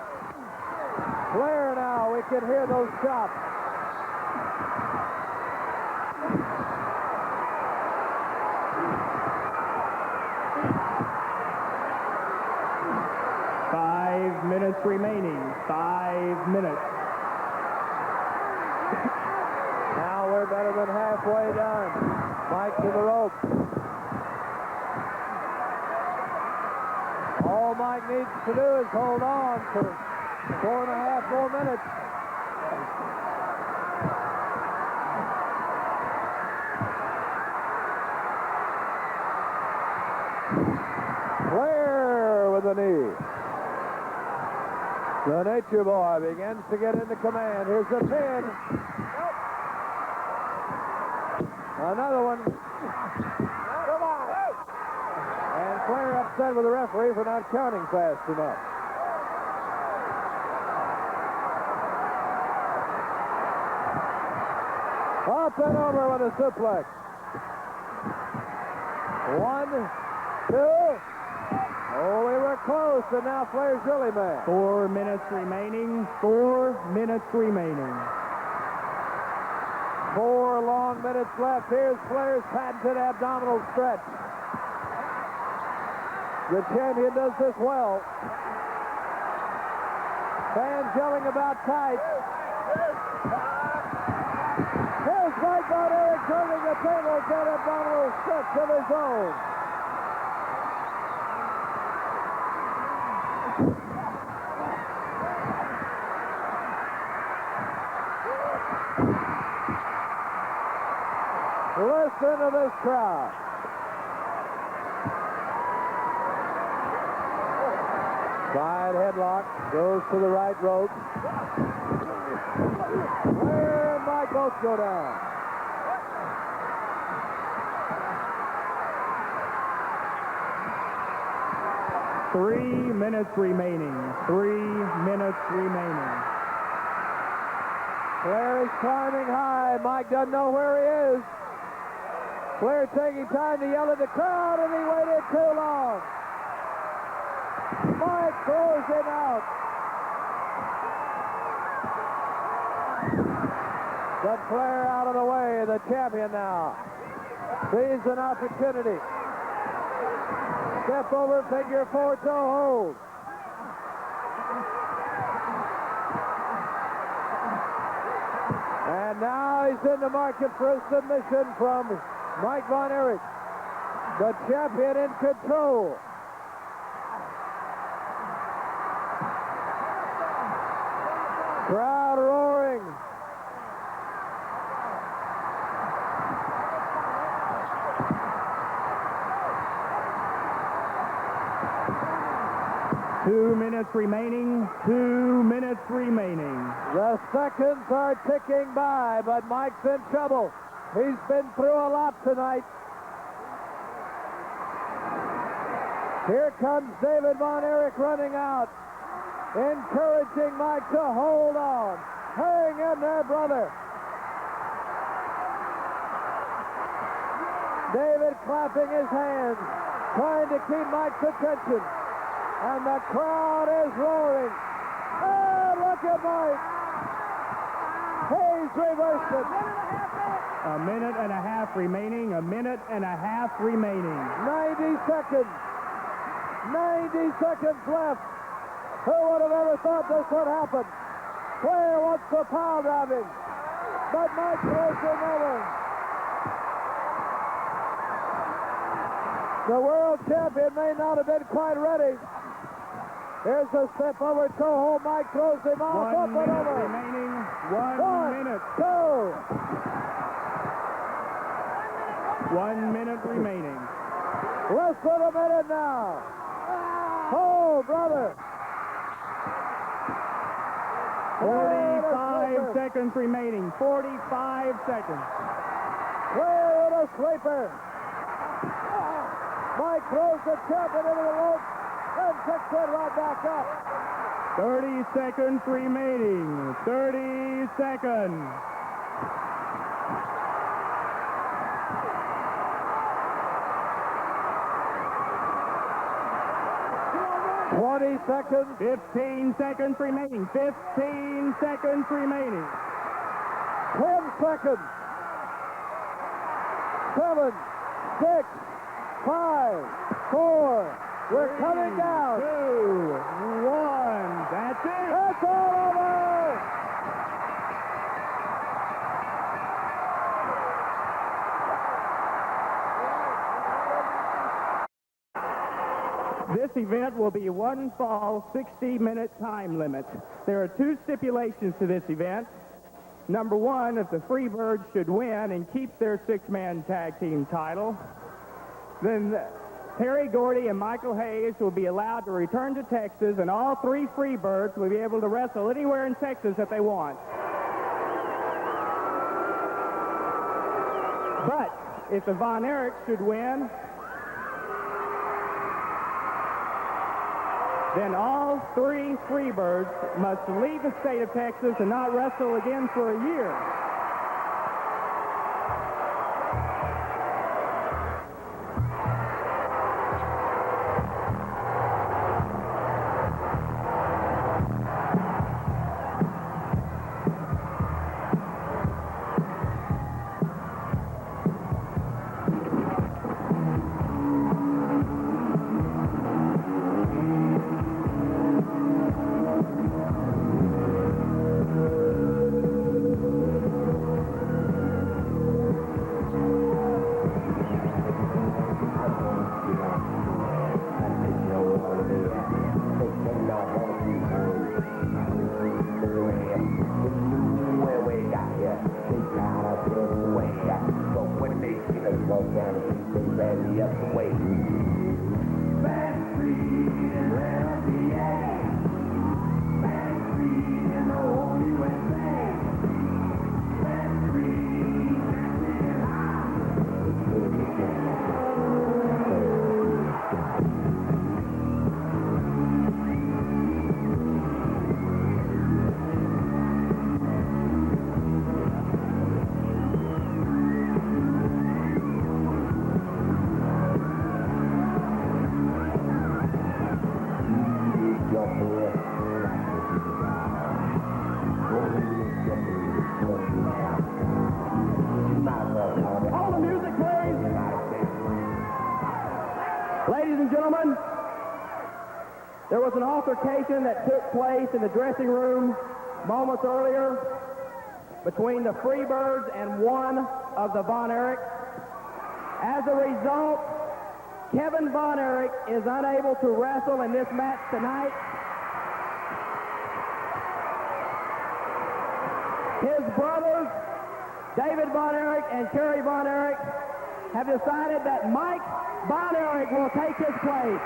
Flair now, we can hear those shots. Minutes remaining. 5 minutes. Now we're better than halfway done. Mike to the rope. All Mike needs to do is hold on for 4.5 more minutes. Flair with the knee. The Nature Boy begins to get into command. Here's the pin. Another one. And Flair upset with the referee for not counting fast enough. Up and over with a suplex. 1, 2. Oh, we were close, and now Flair's really mad. 4 minutes remaining. 4 minutes remaining. 4 long minutes left. Here's Flair's patented abdominal stretch. The champion does this well. Fans yelling about tight. Here's Mike Von Erich turning the table, get abdominal stretch of his own. Listen to this crowd. Side headlock, goes to the right rope. Flair and Mike both go down. Three minutes remaining. 3 minutes remaining. Flair is climbing high. Mike doesn't know where he is. Flair taking time to yell at the crowd, and he waited too long. Mike throws him out. But Flair out of the way, the champion now. Sees an opportunity. Step over, figure 4 toe hold. And now he's in the market for a submission from Mike Von Erich, the champion in control. Crowd roaring. Two minutes remaining. 2 minutes remaining. The seconds are ticking by, but Mike's in trouble. He's been through a lot tonight. Here comes David Von Erich running out, encouraging Mike to hold on. Hang in there, brother. David clapping his hands, trying to keep Mike's attention. And the crowd is roaring. Oh, look at Mike. He's reversed it. A minute and a half remaining. A minute and a half remaining. 90 seconds. 90 seconds left. Who would have ever thought this would happen? Flair wants to pile drive him, but Mike throws him over. The world champion may not have been quite ready. Here's a step over toe hold. Mike throws him off. 1 up and minute over. remaining. 1 minute. 2. 1 minute remaining. Less than a minute now. Oh, brother. 45 seconds remaining. 45 seconds. Flair with a sleeper. Mike throws the champion into the rope and picks it right back up. 30 seconds remaining. 30 seconds. 20 seconds. 15 seconds remaining. 15 seconds remaining. 10 seconds. 7, 6, 5, 4. We're coming down. 2, 1. That's it. It's all over. This event will be one fall, 60-minute time limit. There are 2 stipulations to this event. Number 1, if the Freebirds should win and keep their 6-man tag team title, then Kerry, Gordy, and Michael Hayes will be allowed to return to Texas, and all 3 Freebirds will be able to wrestle anywhere in Texas that they want. But if the Von Erich should win, then all 3 Freebirds must leave the state of Texas and not wrestle again for a year. There was an altercation that took place in the dressing room moments earlier between the Freebirds and one of the Von Erichs. As a result, Kevin Von Erich is unable to wrestle in this match tonight. His brothers, David Von Erich and Kerry Von Erich, have decided that Mike Von Erich will take his place.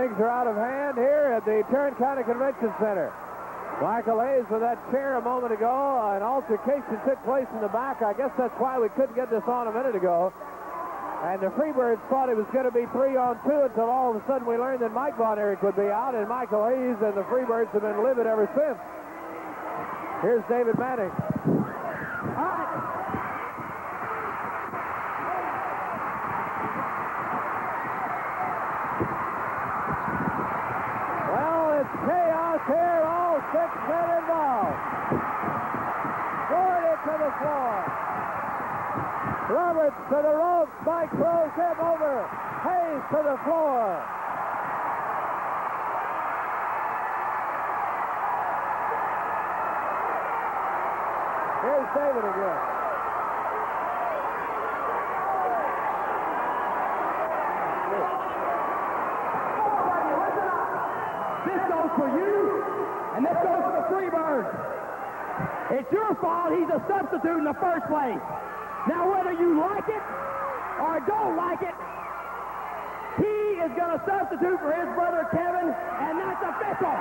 Things are out of hand here at the Tarrant County Convention Center. Michael Hayes with that chair a moment ago. An altercation took place in the back. I guess that's why we couldn't get this on a minute ago. And the Freebirds thought it was going to be 3-on-2 until all of a sudden we learned that Mike Von Erich would be out, and Michael Hayes and the Freebirds have been livid ever since. Here's David Manning. Well, it's chaos here, all 6 men involved. Gordy to the floor. Roberts to the ropes. Mike throws him over. Hayes to the floor. Here's David again. This goes for you, and this goes for the Freebirds. It's your fault he's a substitute in the first place. Now, whether you like it or don't like it, he is going to substitute for his brother Kevin, and that's official.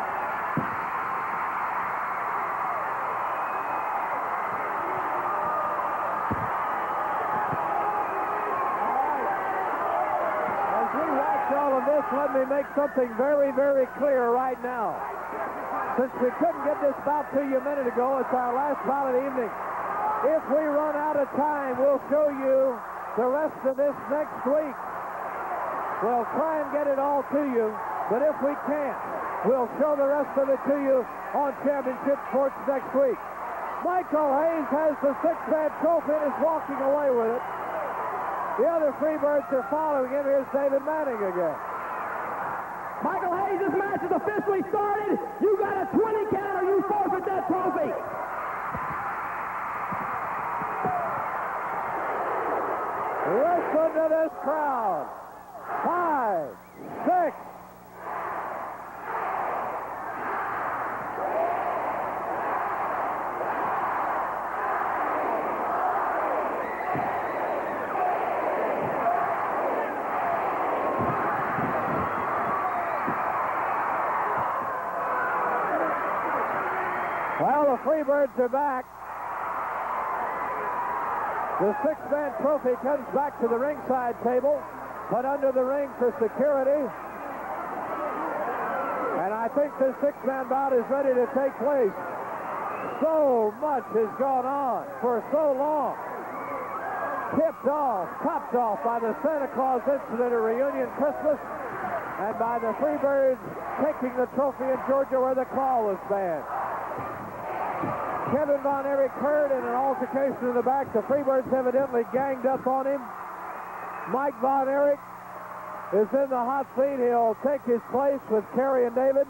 As we watch all of this, let me make something very, very clear right now. Since we couldn't get this bout to you a minute ago, it's our last bout of the evening. If we run out of time, we'll show you the rest of this next week. We'll try and get it all to you, but if we can't, we'll show the rest of it to you on Championship Sports next week. Michael Hayes has the 6-man trophy and is walking away with it. The other Freebirds are following him. Here's David Manning again. Michael Hayes, this match is officially started. You got a 20 count or you forfeit that trophy. Listen to this crowd. 5, 6. Well, the Freebirds are back. The 6-man trophy comes back to the ringside table, put under the ring for security. And I think this 6-man bout is ready to take place. So much has gone on for so long. Tipped off, topped off by the Santa Claus incident at Reunion Christmas, and by the Freebirds taking the trophy in Georgia where the claw was banned. Kevin Von Erich hurt in an altercation in the back. The Freebirds evidently ganged up on him. Mike Von Erich is in the hot seat. He'll take his place with Kerry and David.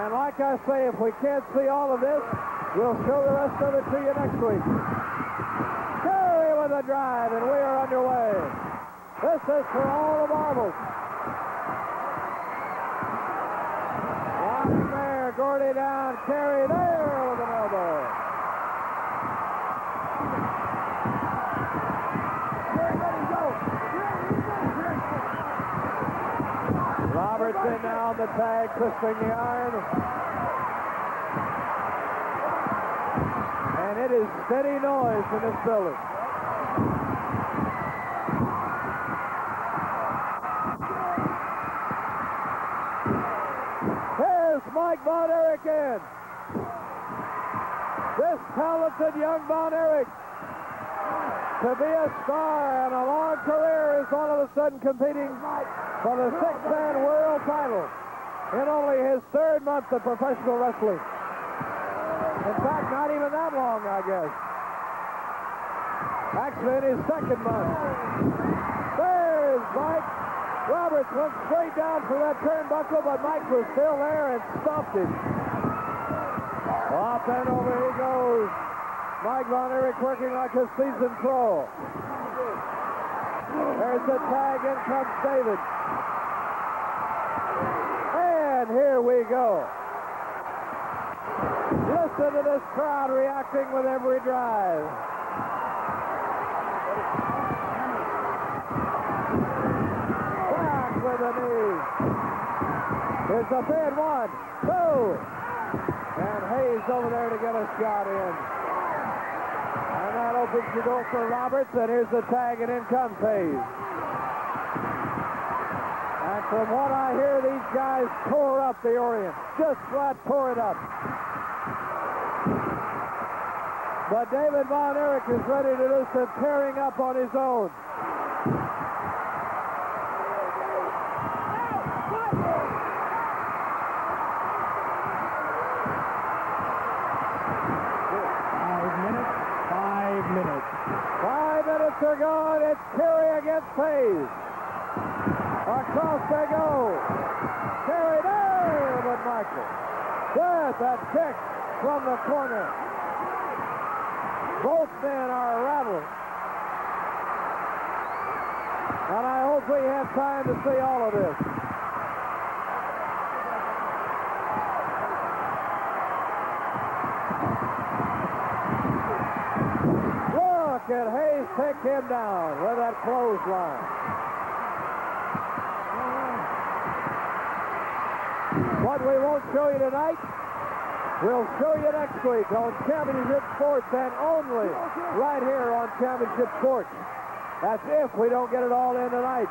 And like I say, if we can't see all of this, we'll show the rest of it to you next week. Kerry with a drive, and we are underway. This is for all the marbles. Gordy down, Kerry there with an elbow. Roberts in now on the tag, twisting the arm. And it is steady noise in this building. Mike Von Erich in. This talented young Von Erich, to be a star and a long career, is all of a sudden competing for the 6-man world title in only his 3rd month of professional wrestling. In fact, not even that long, I guess. Actually, in his 2nd month. There's Mike. Roberts went straight down for that turnbuckle, but Mike was still there and stopped him. Up and over he goes. Mike Von Erich working like a seasoned pro. There's the tag, in comes David. And here we go. Listen to this crowd reacting with every drive. Here's a bid, 1, 2. And Hayes over there to get a shot in. And that opens the door for Roberts, and here's the tag, and in comes Hayes. And from what I hear, these guys tore up the Orient. Just flat tore it up. But David Von Erich is ready to do some tearing up on his own. Five minutes are gone. It's Kerry against Hayes. Across they go. Kerry there, but Michael with a kick from the corner. Both men are rattled. And I hope we have time to see all of this. Look at Hayes take him down with that clothesline. What we won't show you tonight, we'll show you next week on Championship Sports, and only right here on Championship Sports. That's if we don't get it all in tonight.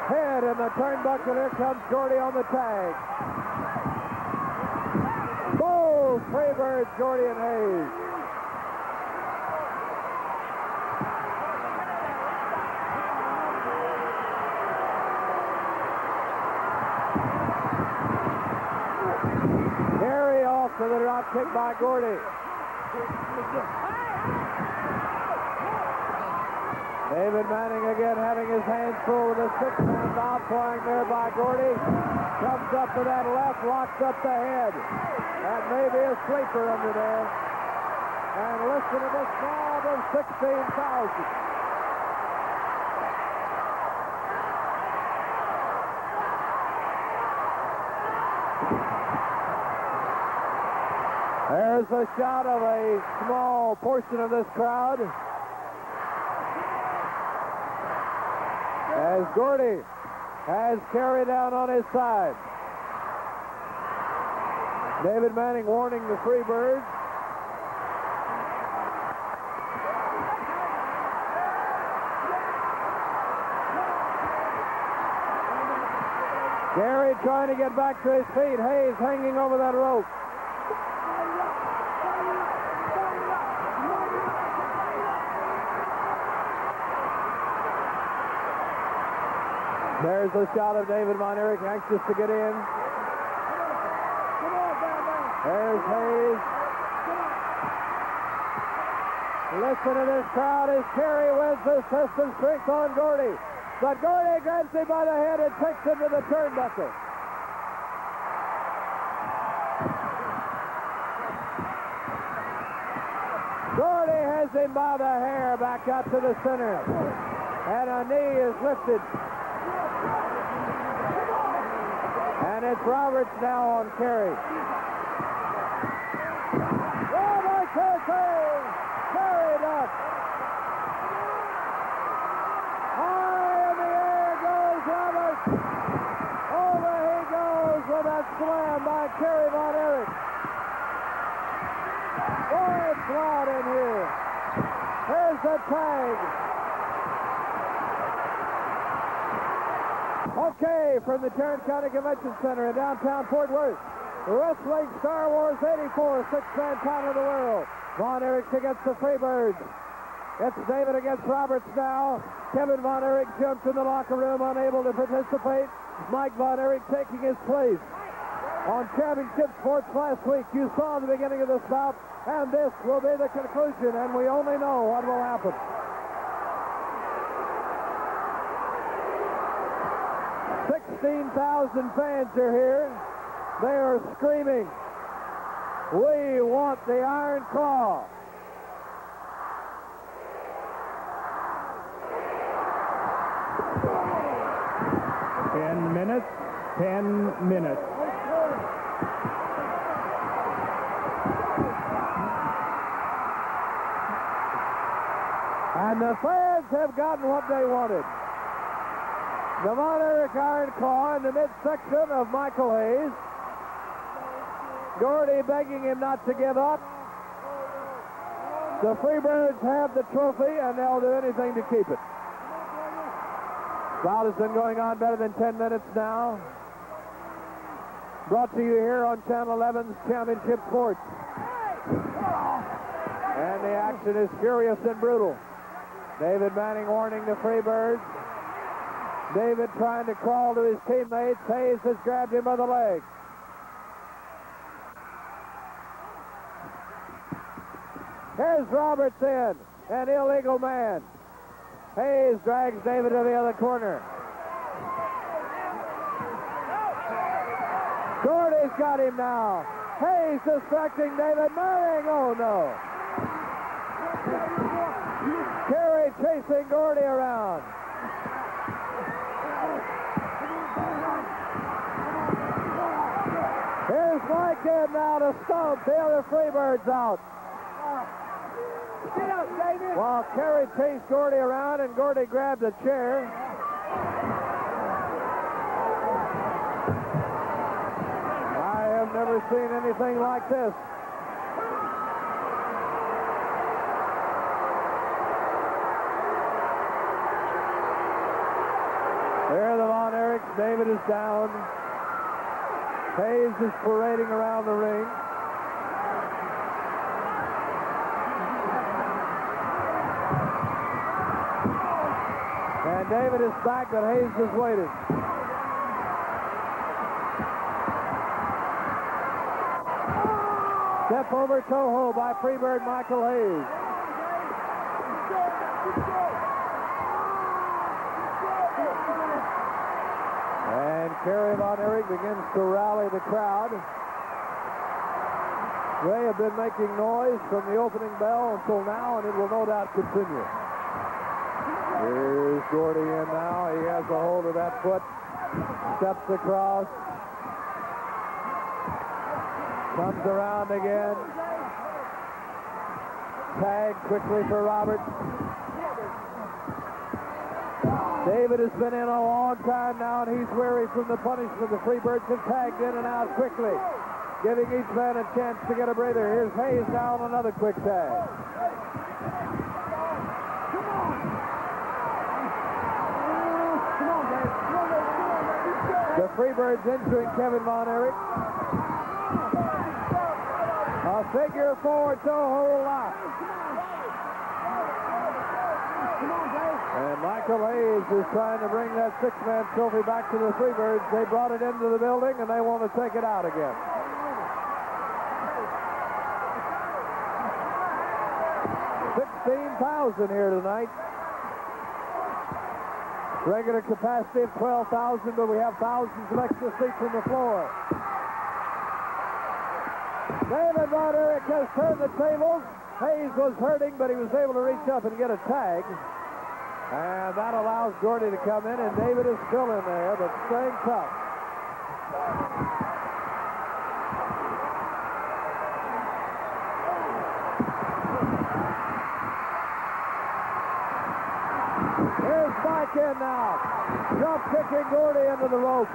Head in the turnbuckle. Here comes Gordy on the tag. Both Freebirds, Gordy and Hayes. Kerry off to the drop kick by Gordy. David Manning again having his hands full with a six-man bob flying there by Gordy. Comes up to that left, locks up the head. That may be a sleeper under there. And listen to this crowd of 16,000. There's a shot of a small portion of this crowd as Gordy has Kerry down on his side. David Manning warning the Freebirds. Kerry trying to get back to his feet. Hayes hanging over that rope. There's a shot of David Von Erich, anxious to get in. There's Hayes. Listen to this crowd as Kerry wins the system strength on Gordy. But Gordy grabs him by the head and takes him to the turnbuckle. Gordy has him by the hair back up to the center. And a knee is lifted. And it's Roberts now on Kerry. Roberts has him! Carried up. High in the air goes Roberts. Over he goes with that slam by Kerry Von Erich. Boy, it's loud in here. Here's the tag. Okay, from the Tarrant County Convention Center in downtown Fort Worth, Wrestling Star Wars 84, six-man title of the world. Von Erich against the Freebirds. It's David against Roberts now. Kevin Von Erich jumps in the locker room, unable to participate. Mike Von Erich taking his place. On Championship Sports last week, you saw the beginning of this bout, and this will be the conclusion, and we only know what will happen. 16,000 fans are here. They are screaming, "We want the Iron Claw." Ten minutes. And the fans have gotten what they wanted. The Von Erich Iron Claw in the midsection of Michael Hayes. Gordy begging him not to give up. The Freebirds have the trophy, and they'll do anything to keep it. Bout has been going on better than 10 minutes now. Brought to you here on Channel 11's Championship Sports. And the action is furious and brutal. David Manning warning the Freebirds. David trying to crawl to his teammates. Hayes has grabbed him by the leg. Here's Roberts in, an illegal man. Hayes drags David to the other corner. Gordy's got him now. Hayes distracting David Manning. Oh, no. Kerry chasing Gordy around. Here's Mike in now to stomp the other Freebirds out. Get up, David. While Kerry chased Gordy around and Gordy grabbed a chair. I have never seen anything like this. There the Von Erichs. David is down. Hayes is parading around the ring. And David is back, but Hayes is waiting. Step over toe-hold by Freebird Michael Hayes. And Kerry Von Erich begins to rally the crowd. They have been making noise from the opening bell until now, and it will no doubt continue. Here's Gordy in now. He has a hold of that foot. Steps across. Comes around again. Tag quickly for Roberts. David has been in a long time now, and he's weary from the punishment. The Freebirds have tagged in and out quickly, giving each man a chance to get a breather. Here's Hayes down, another quick tag. The Freebirds injuring Kevin Von Erich. A figure four toe-hold lock. And Michael Hayes is trying to bring that six-man trophy back to the Freebirds. They brought it into the building, and they want to take it out again. $16,000 here tonight. Regular capacity of 12,000, but we have thousands of extra seats on the floor. David Von Erich has turned the tables. Hayes was hurting, but he was able to reach up and get a tag. And that allows Gordy to come in, and David is still in there, but staying tough. Here's Mike in now. Jump kicking Gordy into the rope.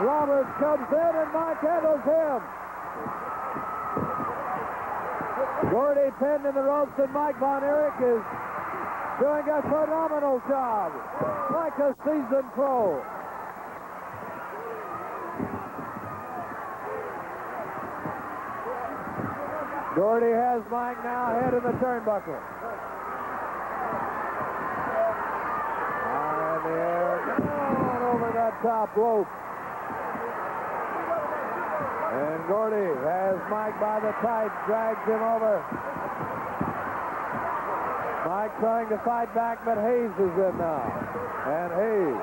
Roberts comes in, and Mike handles him. Gordy pinned in the ropes, and Mike Von Erich is doing a phenomenal job, like a seasoned pro. Gordy has Mike now head in the turnbuckle. And they're going over that top rope. And Gordy has Mike by the tights, drags him over. Mike trying to fight back, but Hayes is in now. And Hayes.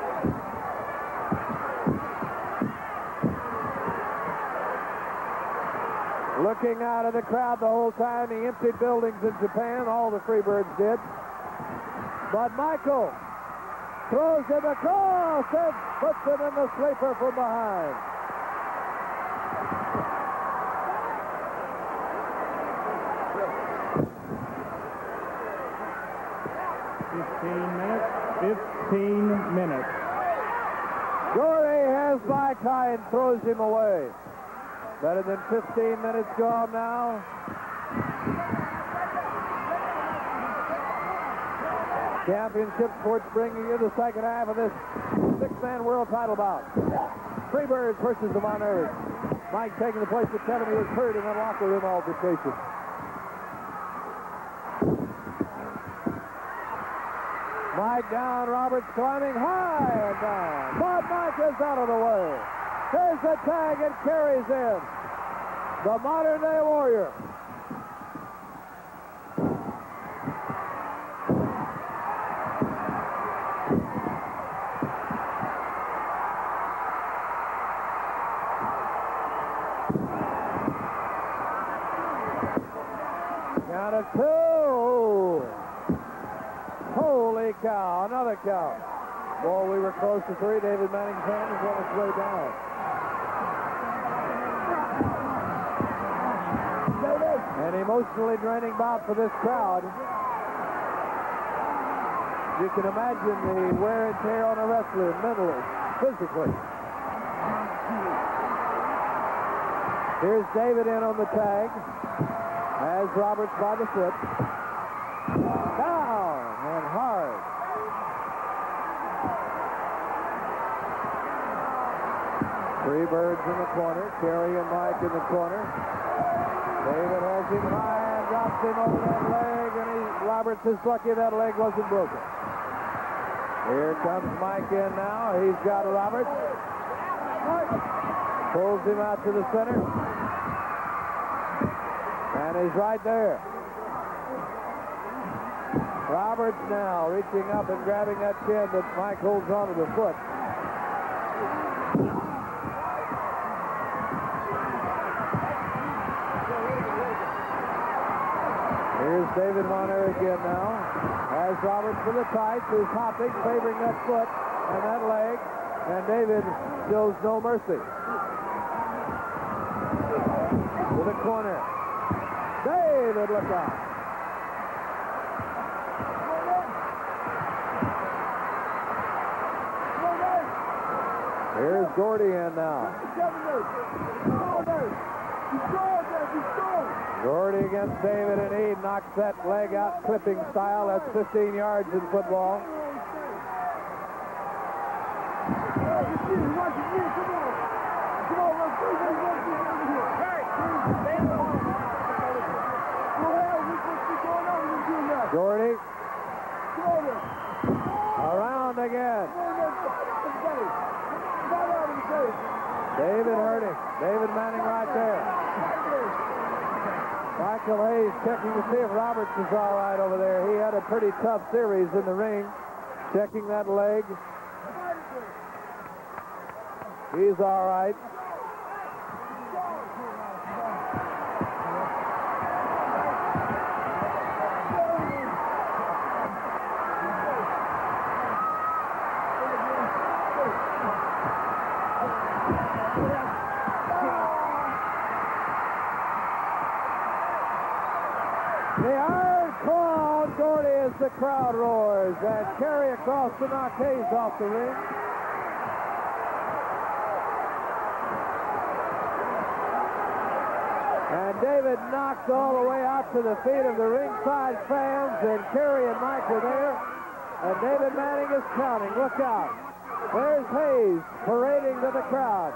Looking out of the crowd the whole time. He emptied buildings in Japan. All the Freebirds did. But Michael throws him across and puts him in the sleeper from behind. 15 minutes, 15 minutes. Gordy has Mike high and throws him away. Better than 15 minutes gone now. Championship sports bringing you the second half of this six-man world title bout. Freebirds versus the Von Erich. Mike taking the place of Kevin, who was hurt in that locker room altercation. Mike down, Roberts climbing high and down. But Mike is out of the way. There's the tag and Kerry's in. The modern-day warrior. Count of two. Holy cow, another count. Boy, we were close to three. David Manning's hand is on its way down. An emotionally draining bout for this crowd. You can imagine the wear and tear on a wrestler, mentally, physically. Here's David in on the tag. Has Roberts by the foot. Down and hard. Freebirds in the corner. Kerry and Mike in the corner. David has him high and drops him over that leg, and Roberts is lucky that leg wasn't broken. Here comes Mike in now. He's got Roberts. Pulls him out to the center. And he's right there. Roberts now reaching up and grabbing that chin, but Mike holds onto the foot. Here's David Von Erich again now. Has Roberts for the tights, who's hopping, favoring that foot and that leg. And David shows no mercy. To the corner. David, look out. Here's Gordy in now. Gordy against David, and he knocks that leg out clipping style. That's 15 yards in football. Gordy. Around again. David hurting. David Manning right there. Michael Hayes checking to see if Roberts is all right over there. He had a pretty tough series in the ring. Checking that leg. He's all right. The Iron Claw on Gordy as the crowd roars, and Kerry across to knock Hayes off the ring. And David knocked all the way out to the feet of the ringside fans, and Kerry and Mike were there. And David Manning is counting. Look out. There's Hayes parading to the crowd.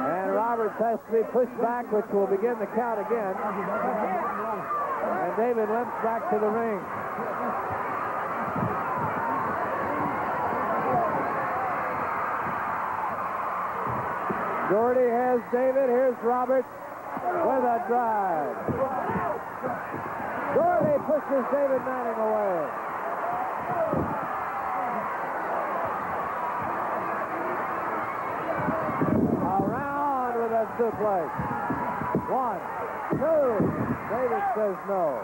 And Roberts has to be pushed back, which will begin the count again. And David limps back to the ring. Gordy has David. Here's Roberts with a drive. Gordy pushes David Manning away. Around with a suplex. 1, 2. David says no.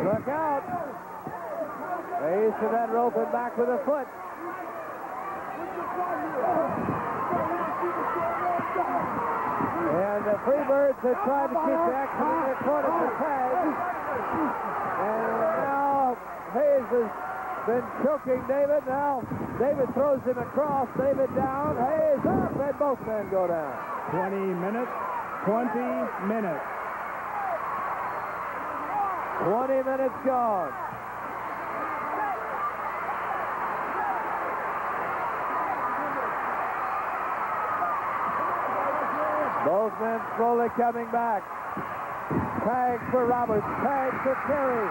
Look out. Base to that rope and back with a foot. And the Freebirds have tried to keep the action in their corner for tags. And now Hayes has been choking David. Now David throws him across. David down. Hayes up, and both men go down. 20 minutes. 20 minutes. 20 minutes gone. Both men slowly coming back. Tag for Roberts. Tag for Kerry.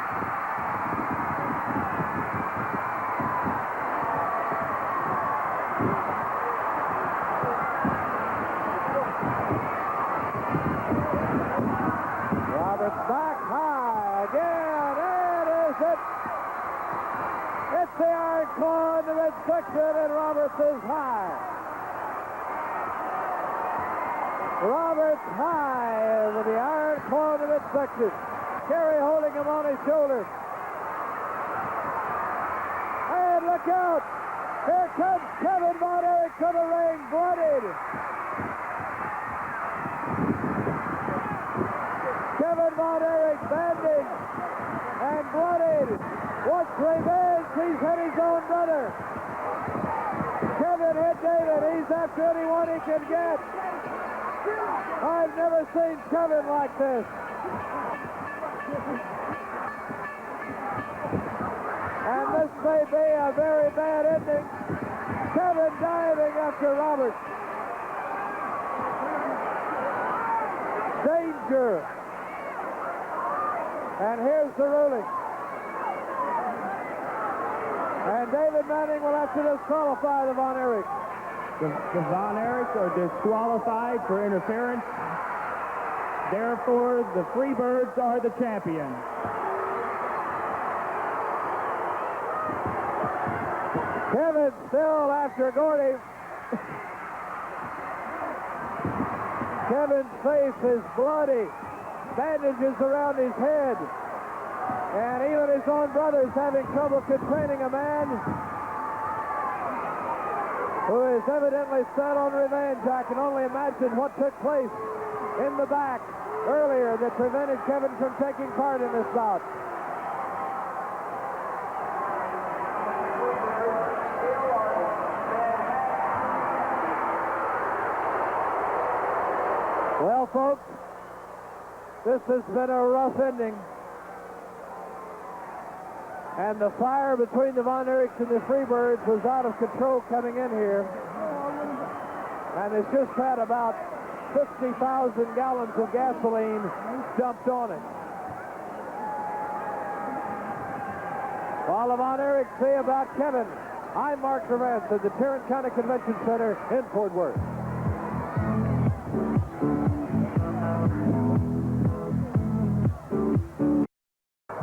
Roberts back high again. It is it. It's the Iron Claw in the midsection, and Roberts is high. Roberts high with the Iron Claw in the midsection. Kerry holding him on his shoulder. And look out! Here comes Kevin Von Erich to the ring, bloodied. Kevin Von Erich bandaged and bloodied. Wants revenge. He's hit his own brother. Kevin hit David. He's after anyone he can get. I've never seen Kevin like this. And this may be a very bad ending. Kevin diving after Roberts. Danger. And here's the ruling. And David Manning will have to disqualify the Von Erich. The Von Erich are disqualified for interference. Therefore, the Freebirds are the champions. Kevin still after Gordy. Kevin's face is bloody. Bandages around his head. And even his own brother's having trouble containing a man who is evidently set on revenge. I can only imagine what took place in the back earlier that prevented Kevin from taking part in this bout. Well, folks, this has been a rough ending. And the fire between the Von Erichs and the Freebirds was out of control coming in here. And it's just had about 50,000 gallons of gasoline dumped on it. All the Von Erichs say about Kevin. I'm Mark Levance at the Tarrant County Convention Center in Fort Worth.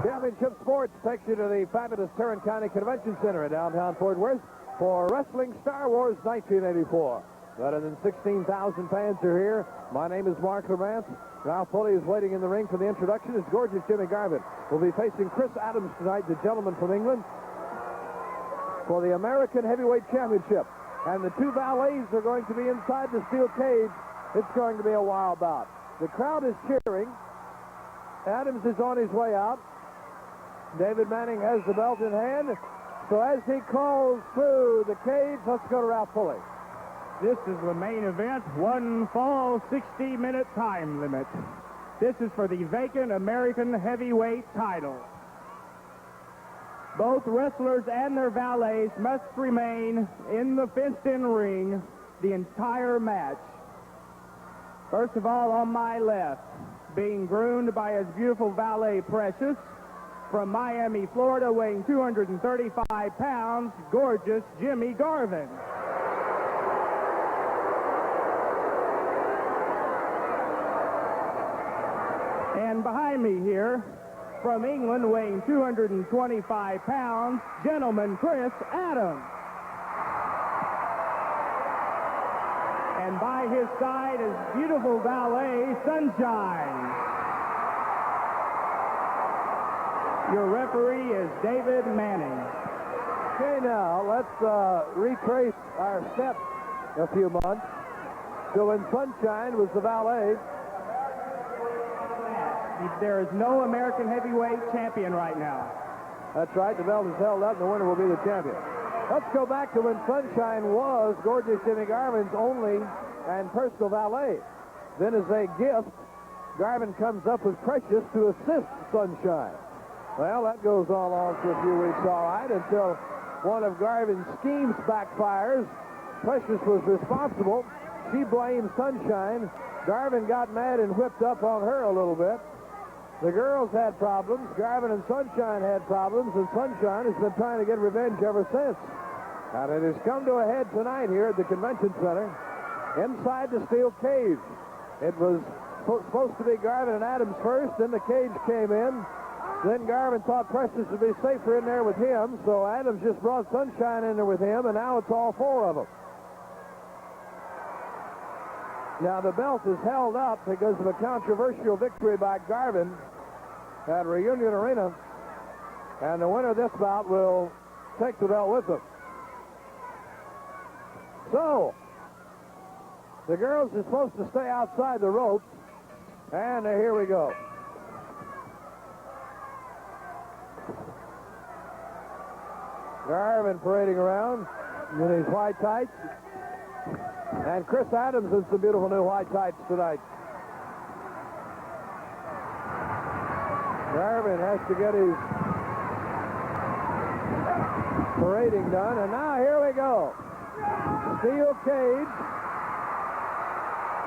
Championship Sports takes you to the fabulous Tarrant County Convention Center in downtown Fort Worth for Wrestling Star Wars 1984. Better than 16,000 fans are here. My name is Mark Levance. Ralph Pulley is waiting in the ring for the introduction. It's gorgeous Jimmy Garvin. Will be facing Chris Adams tonight, the gentleman from England, for the American Heavyweight Championship. And the two valets are going to be inside the steel cage. It's going to be a wild bout. The crowd is cheering. Adams is on his way out. David Manning has the belt in hand. So as he calls through the cage, let's go to Ralph Pulley. This is the main event, one fall, 60-minute time limit. This is for the vacant American heavyweight title. Both wrestlers and their valets must remain in the fenced-in ring the entire match. First of all, on my left, being groomed by his beautiful valet, Precious, from Miami, Florida, weighing 235 pounds, gorgeous Jimmy Garvin. And behind me here, from England, weighing 225 pounds, gentleman Chris Adams. And by his side is beautiful valet, Sunshine. Your referee is David Manning. Okay, now let's retrace our steps a few months. So when Sunshine was the valet, There is no American heavyweight champion right now. that's right, the belt is held up and the winner will be the champion. Let's go back to when Sunshine was Gorgeous Jimmy Garvin's only and personal valet. Then as a gift, Garvin comes up with Precious to assist Sunshine. Well, that goes on for a few weeks, all right, until one of Garvin's schemes backfires. Precious was responsible. She blamed Sunshine. Garvin got mad and whipped up on her a little bit. The girls had problems. Garvin and Sunshine had problems, and Sunshine has been trying to get revenge ever since. And it has come to a head tonight here at the convention center, inside the steel cage. It was supposed to be Garvin and Adams first, then the cage came in. Then Garvin thought Precious would be safer in there with him, so Adams just brought Sunshine in there with him, and now it's all four of them. Now the belt is held up because of a controversial victory by Garvin at Reunion Arena, and the winner of this bout will take the belt with him. So, the girls are supposed to stay outside the ropes, and here we go. Garvin parading around in his white tights. And Chris Adams in some beautiful new white tights tonight. Garvin has to get his parading done. And now here we go. Steel cage.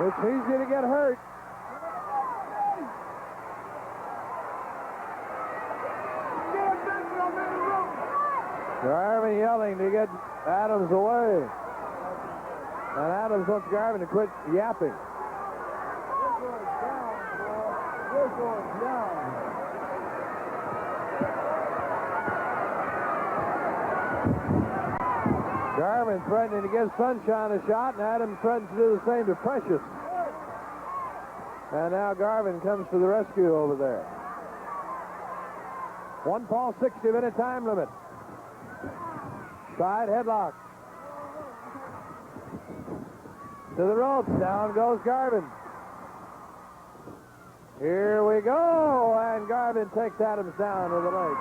It's easy to get hurt. Garvin yelling to get Adams away. And Adams wants Garvin to quit yapping. We're going down, boy. We're going down. Garvin threatening to give Sunshine a shot, and Adams threatens to do the same to Precious. And now Garvin comes to the rescue over there. 1 fall, 60-minute time limit. Side headlock. To the ropes. Down goes Garvin. Here we go. And Garvin takes Adams down with the leg.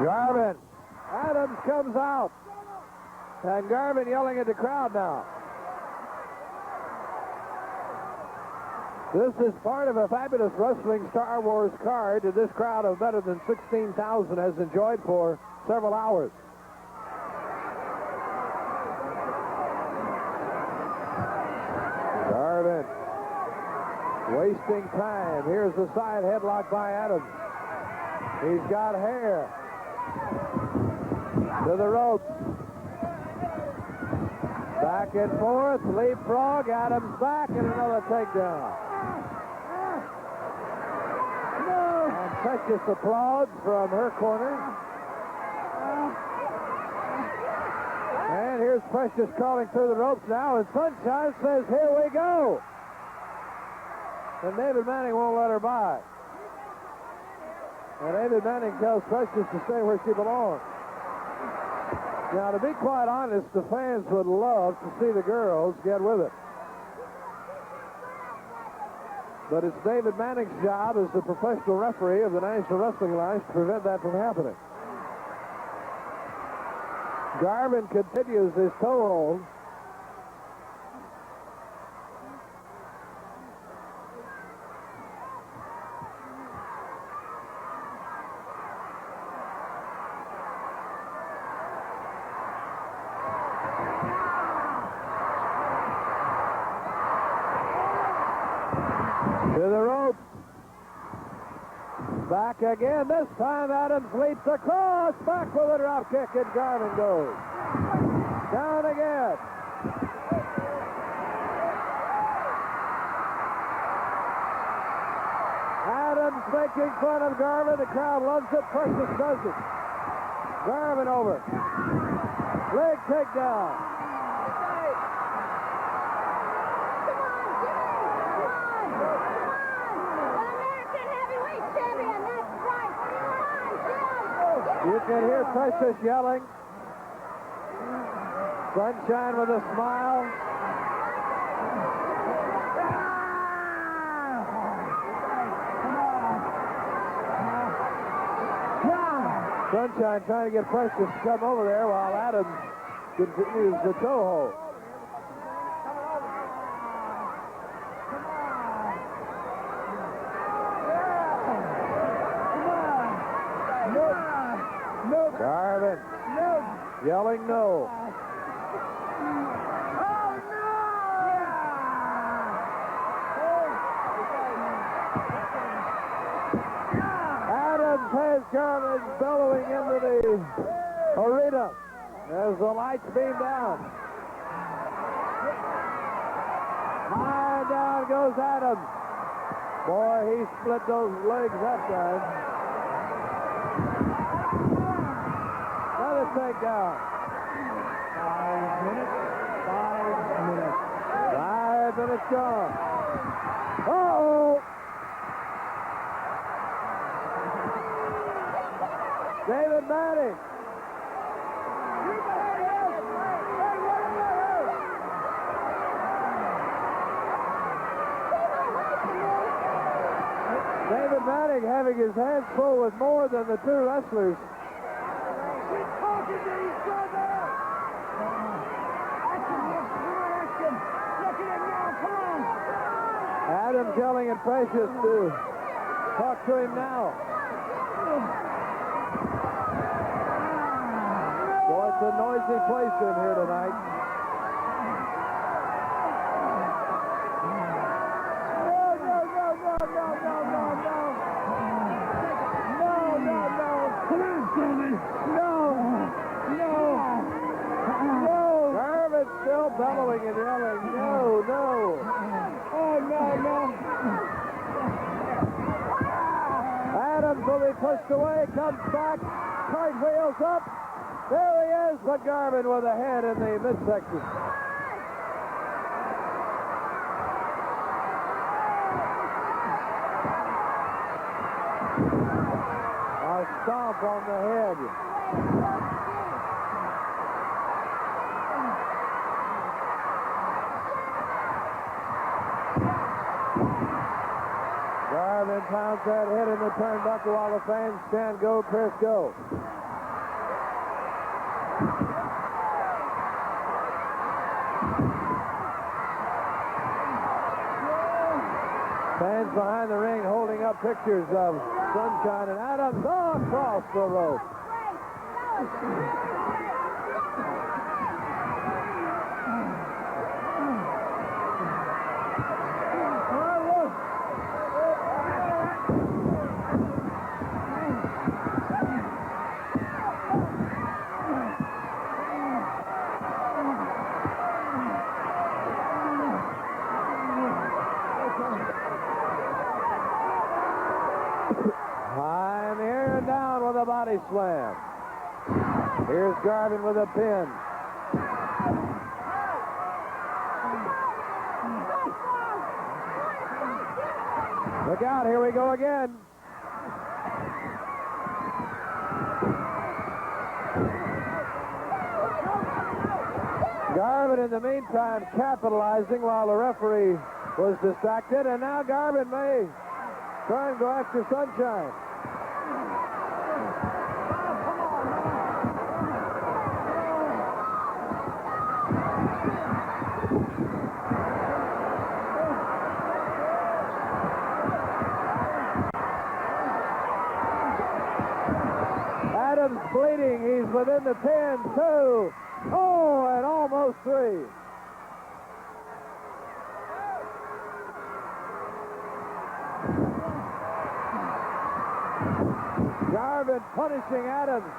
Garvin. Adams comes out. And Garvin yelling at the crowd now. This is part of a fabulous wrestling Star Wars card that this crowd of better than 16,000 has enjoyed for several hours. Garvin wasting time. Here's the side headlock by Adams. He's got hair. To the ropes. Back and forth. Leapfrog. Adams back and another takedown. And Precious applauds from her corner. And here's Precious crawling through the ropes now, and Sunshine says, "Here we go." And David Manning won't let her by. And David Manning tells Precious to stay where she belongs. Now, to be quite honest, the fans would love to see the girls get with it. But it's David Manning's job as the professional referee of the National Wrestling Alliance to prevent that from happening. Garvin continues his toehold. To the ropes. Back again. This time Adams leaps across. Back with a drop kick, and Garvin goes. Down again. Adams making fun of Garvin. The crowd loves it. Parsons does it. Garvin over. Leg takedown. You can hear Precious yelling. Sunshine with a smile. Sunshine trying to get Precious to come over there while Adams continues the toe hold. Garvin yelling no. Adams has Garvin bellowing into the arena as the lights beam down. High down goes Adams. Boy, he split those legs that time. Another takedown. 5 minutes. 5 minutes. 5 minutes gone. Uh-oh. David Manning. David Manning having his hands full with more than the two wrestlers. Adams yelling at Precious to talk to him now. Boy, it's a noisy place in here tonight. Garvin still bellowing and yelling, no, no. Adams will be pushed away, comes back, cartwheels up. There he is, but Garvin with a head in the midsection. A stomp on the head. Garvin pounds that head in the turnbuckle while the fans chant, "Go, Chris, go." Fans behind the ring holding up pictures of Sunshine and Adams all across the rope. I'm here and down with a body slam. Here's Garvin with a pin. Look out, here we go again. Garvin, in the meantime, capitalizing while the referee was distracted, and now Garvin may try and go after Sunshine. Adams bleeding. He's within the 10, 2, oh, and almost 3. Garvin punishing Adams.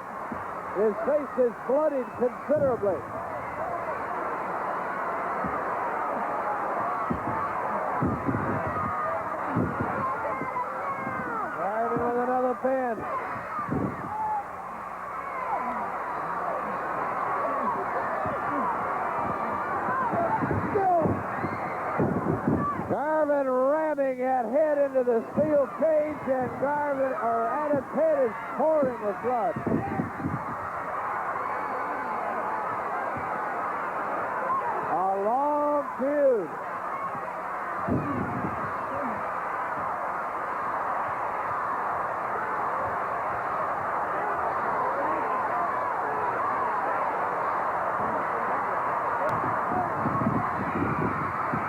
His face is bloodied considerably. Garvin with another pin. Garvin ramming that head into the steel cage, and Adam's head is pouring with blood. A long feud.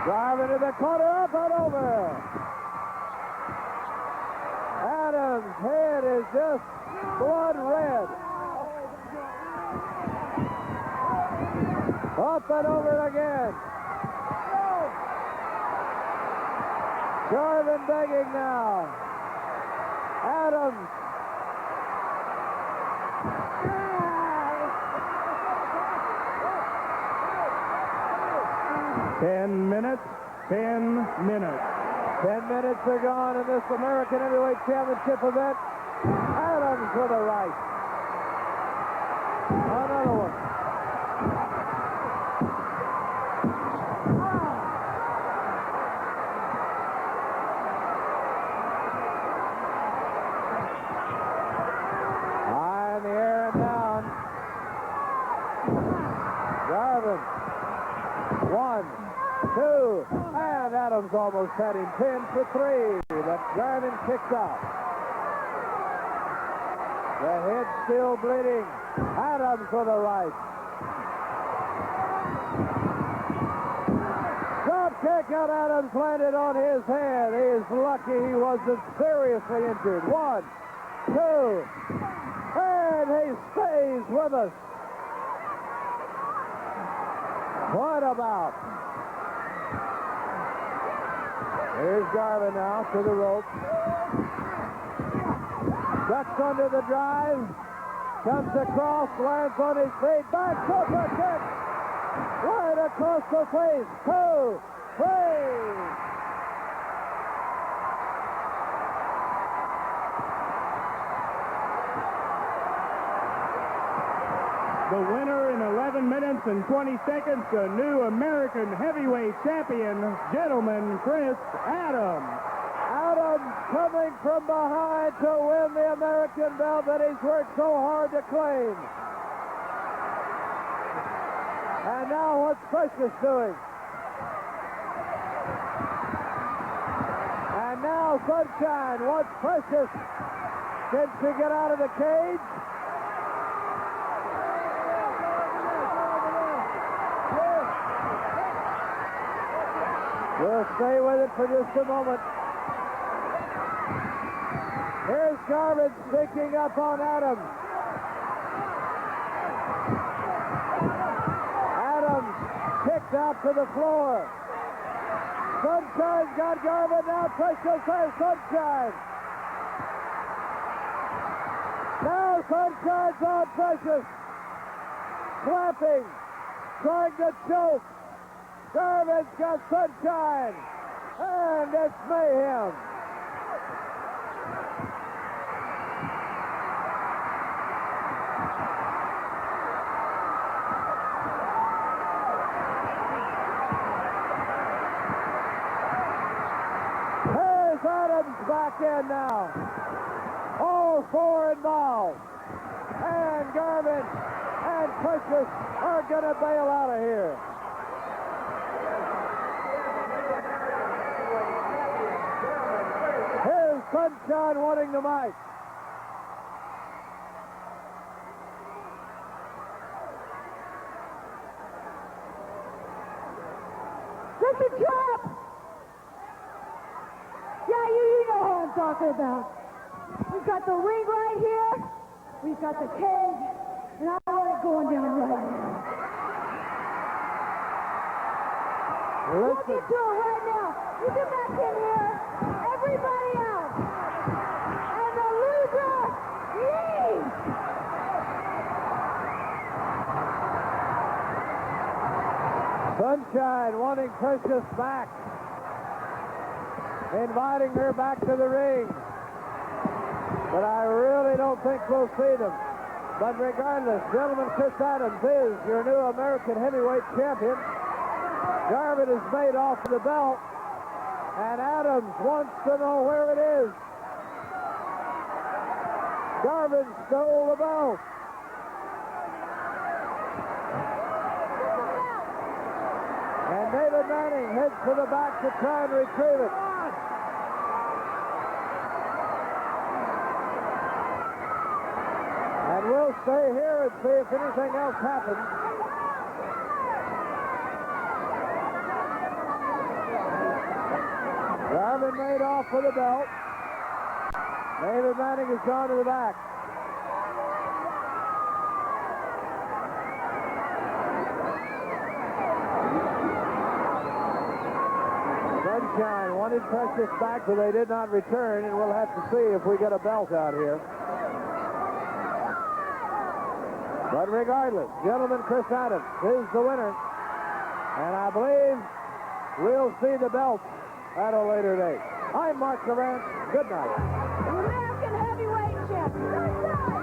Garvin in the corner, up and over. Adam's head is just blood red. Up and over again. Garvin begging now. Adams. 10 minutes. 10 minutes. 10 minutes are gone in this American Heavyweight Championship event. Adams with a right. Another one. High in the air and down. Garvin. 1, 2, and Adams almost had him pinned for 3, but Garvin kicks out. The head still bleeding. Adams with a right. Drop kick, and Adams landed on his head. He is lucky he wasn't seriously injured. 1, 2, and he stays with us. What about? Here's Garvin now to the rope. Ducks under the drive. Comes across, lands on his feet. Back super kick. Right across the face. 2, 3. The winner in 11 minutes and 20 seconds, the new American heavyweight champion, gentleman Chris Adams. Adams coming from behind to win the American belt that he's worked so hard to claim. And now what's Precious doing? And now Sunshine. What's Precious? Can she get out of the cage? We'll stay with it for just a moment. Here's Garvin sneaking up on Adams. Adams kicked out to the floor. Sunshine's got Garvin now. Precious has Sunshine. Now Sunshine's on Precious. Slapping. Trying to choke. Garvin's got Sunshine. And it's mayhem. Here's Adams back in now. All four involved. And Garvin and Precious are going to bail out of here. Here's Sunshine wanting the mic. Just a trap! Yeah, you know what I'm talking about. We've got the ring right here. We've got the cage. And I want it going down right now. Look into it right now. You come back in here. Everybody out. And the loser leaves. Sunshine wanting Precious back. inviting her back to the ring. But I really don't think we'll see them. But regardless, gentlemen, Chris Adams is your new American heavyweight champion. Garvin is made off the belt, and Adams wants to know where it is. Garvin stole the belt. And David Manning heads to the back to try and retrieve it. And we'll stay here and see if anything else happens. Garvin made off for the belt. David Manning has gone to the back. Sunshine wanted Precious back, but they did not return, and we'll have to see if we get a belt out here. But regardless, gentlemen, Chris Adams is the winner, and I believe we'll see the belt at a later date. I'm Mark Durant. Good night. American heavyweight champion.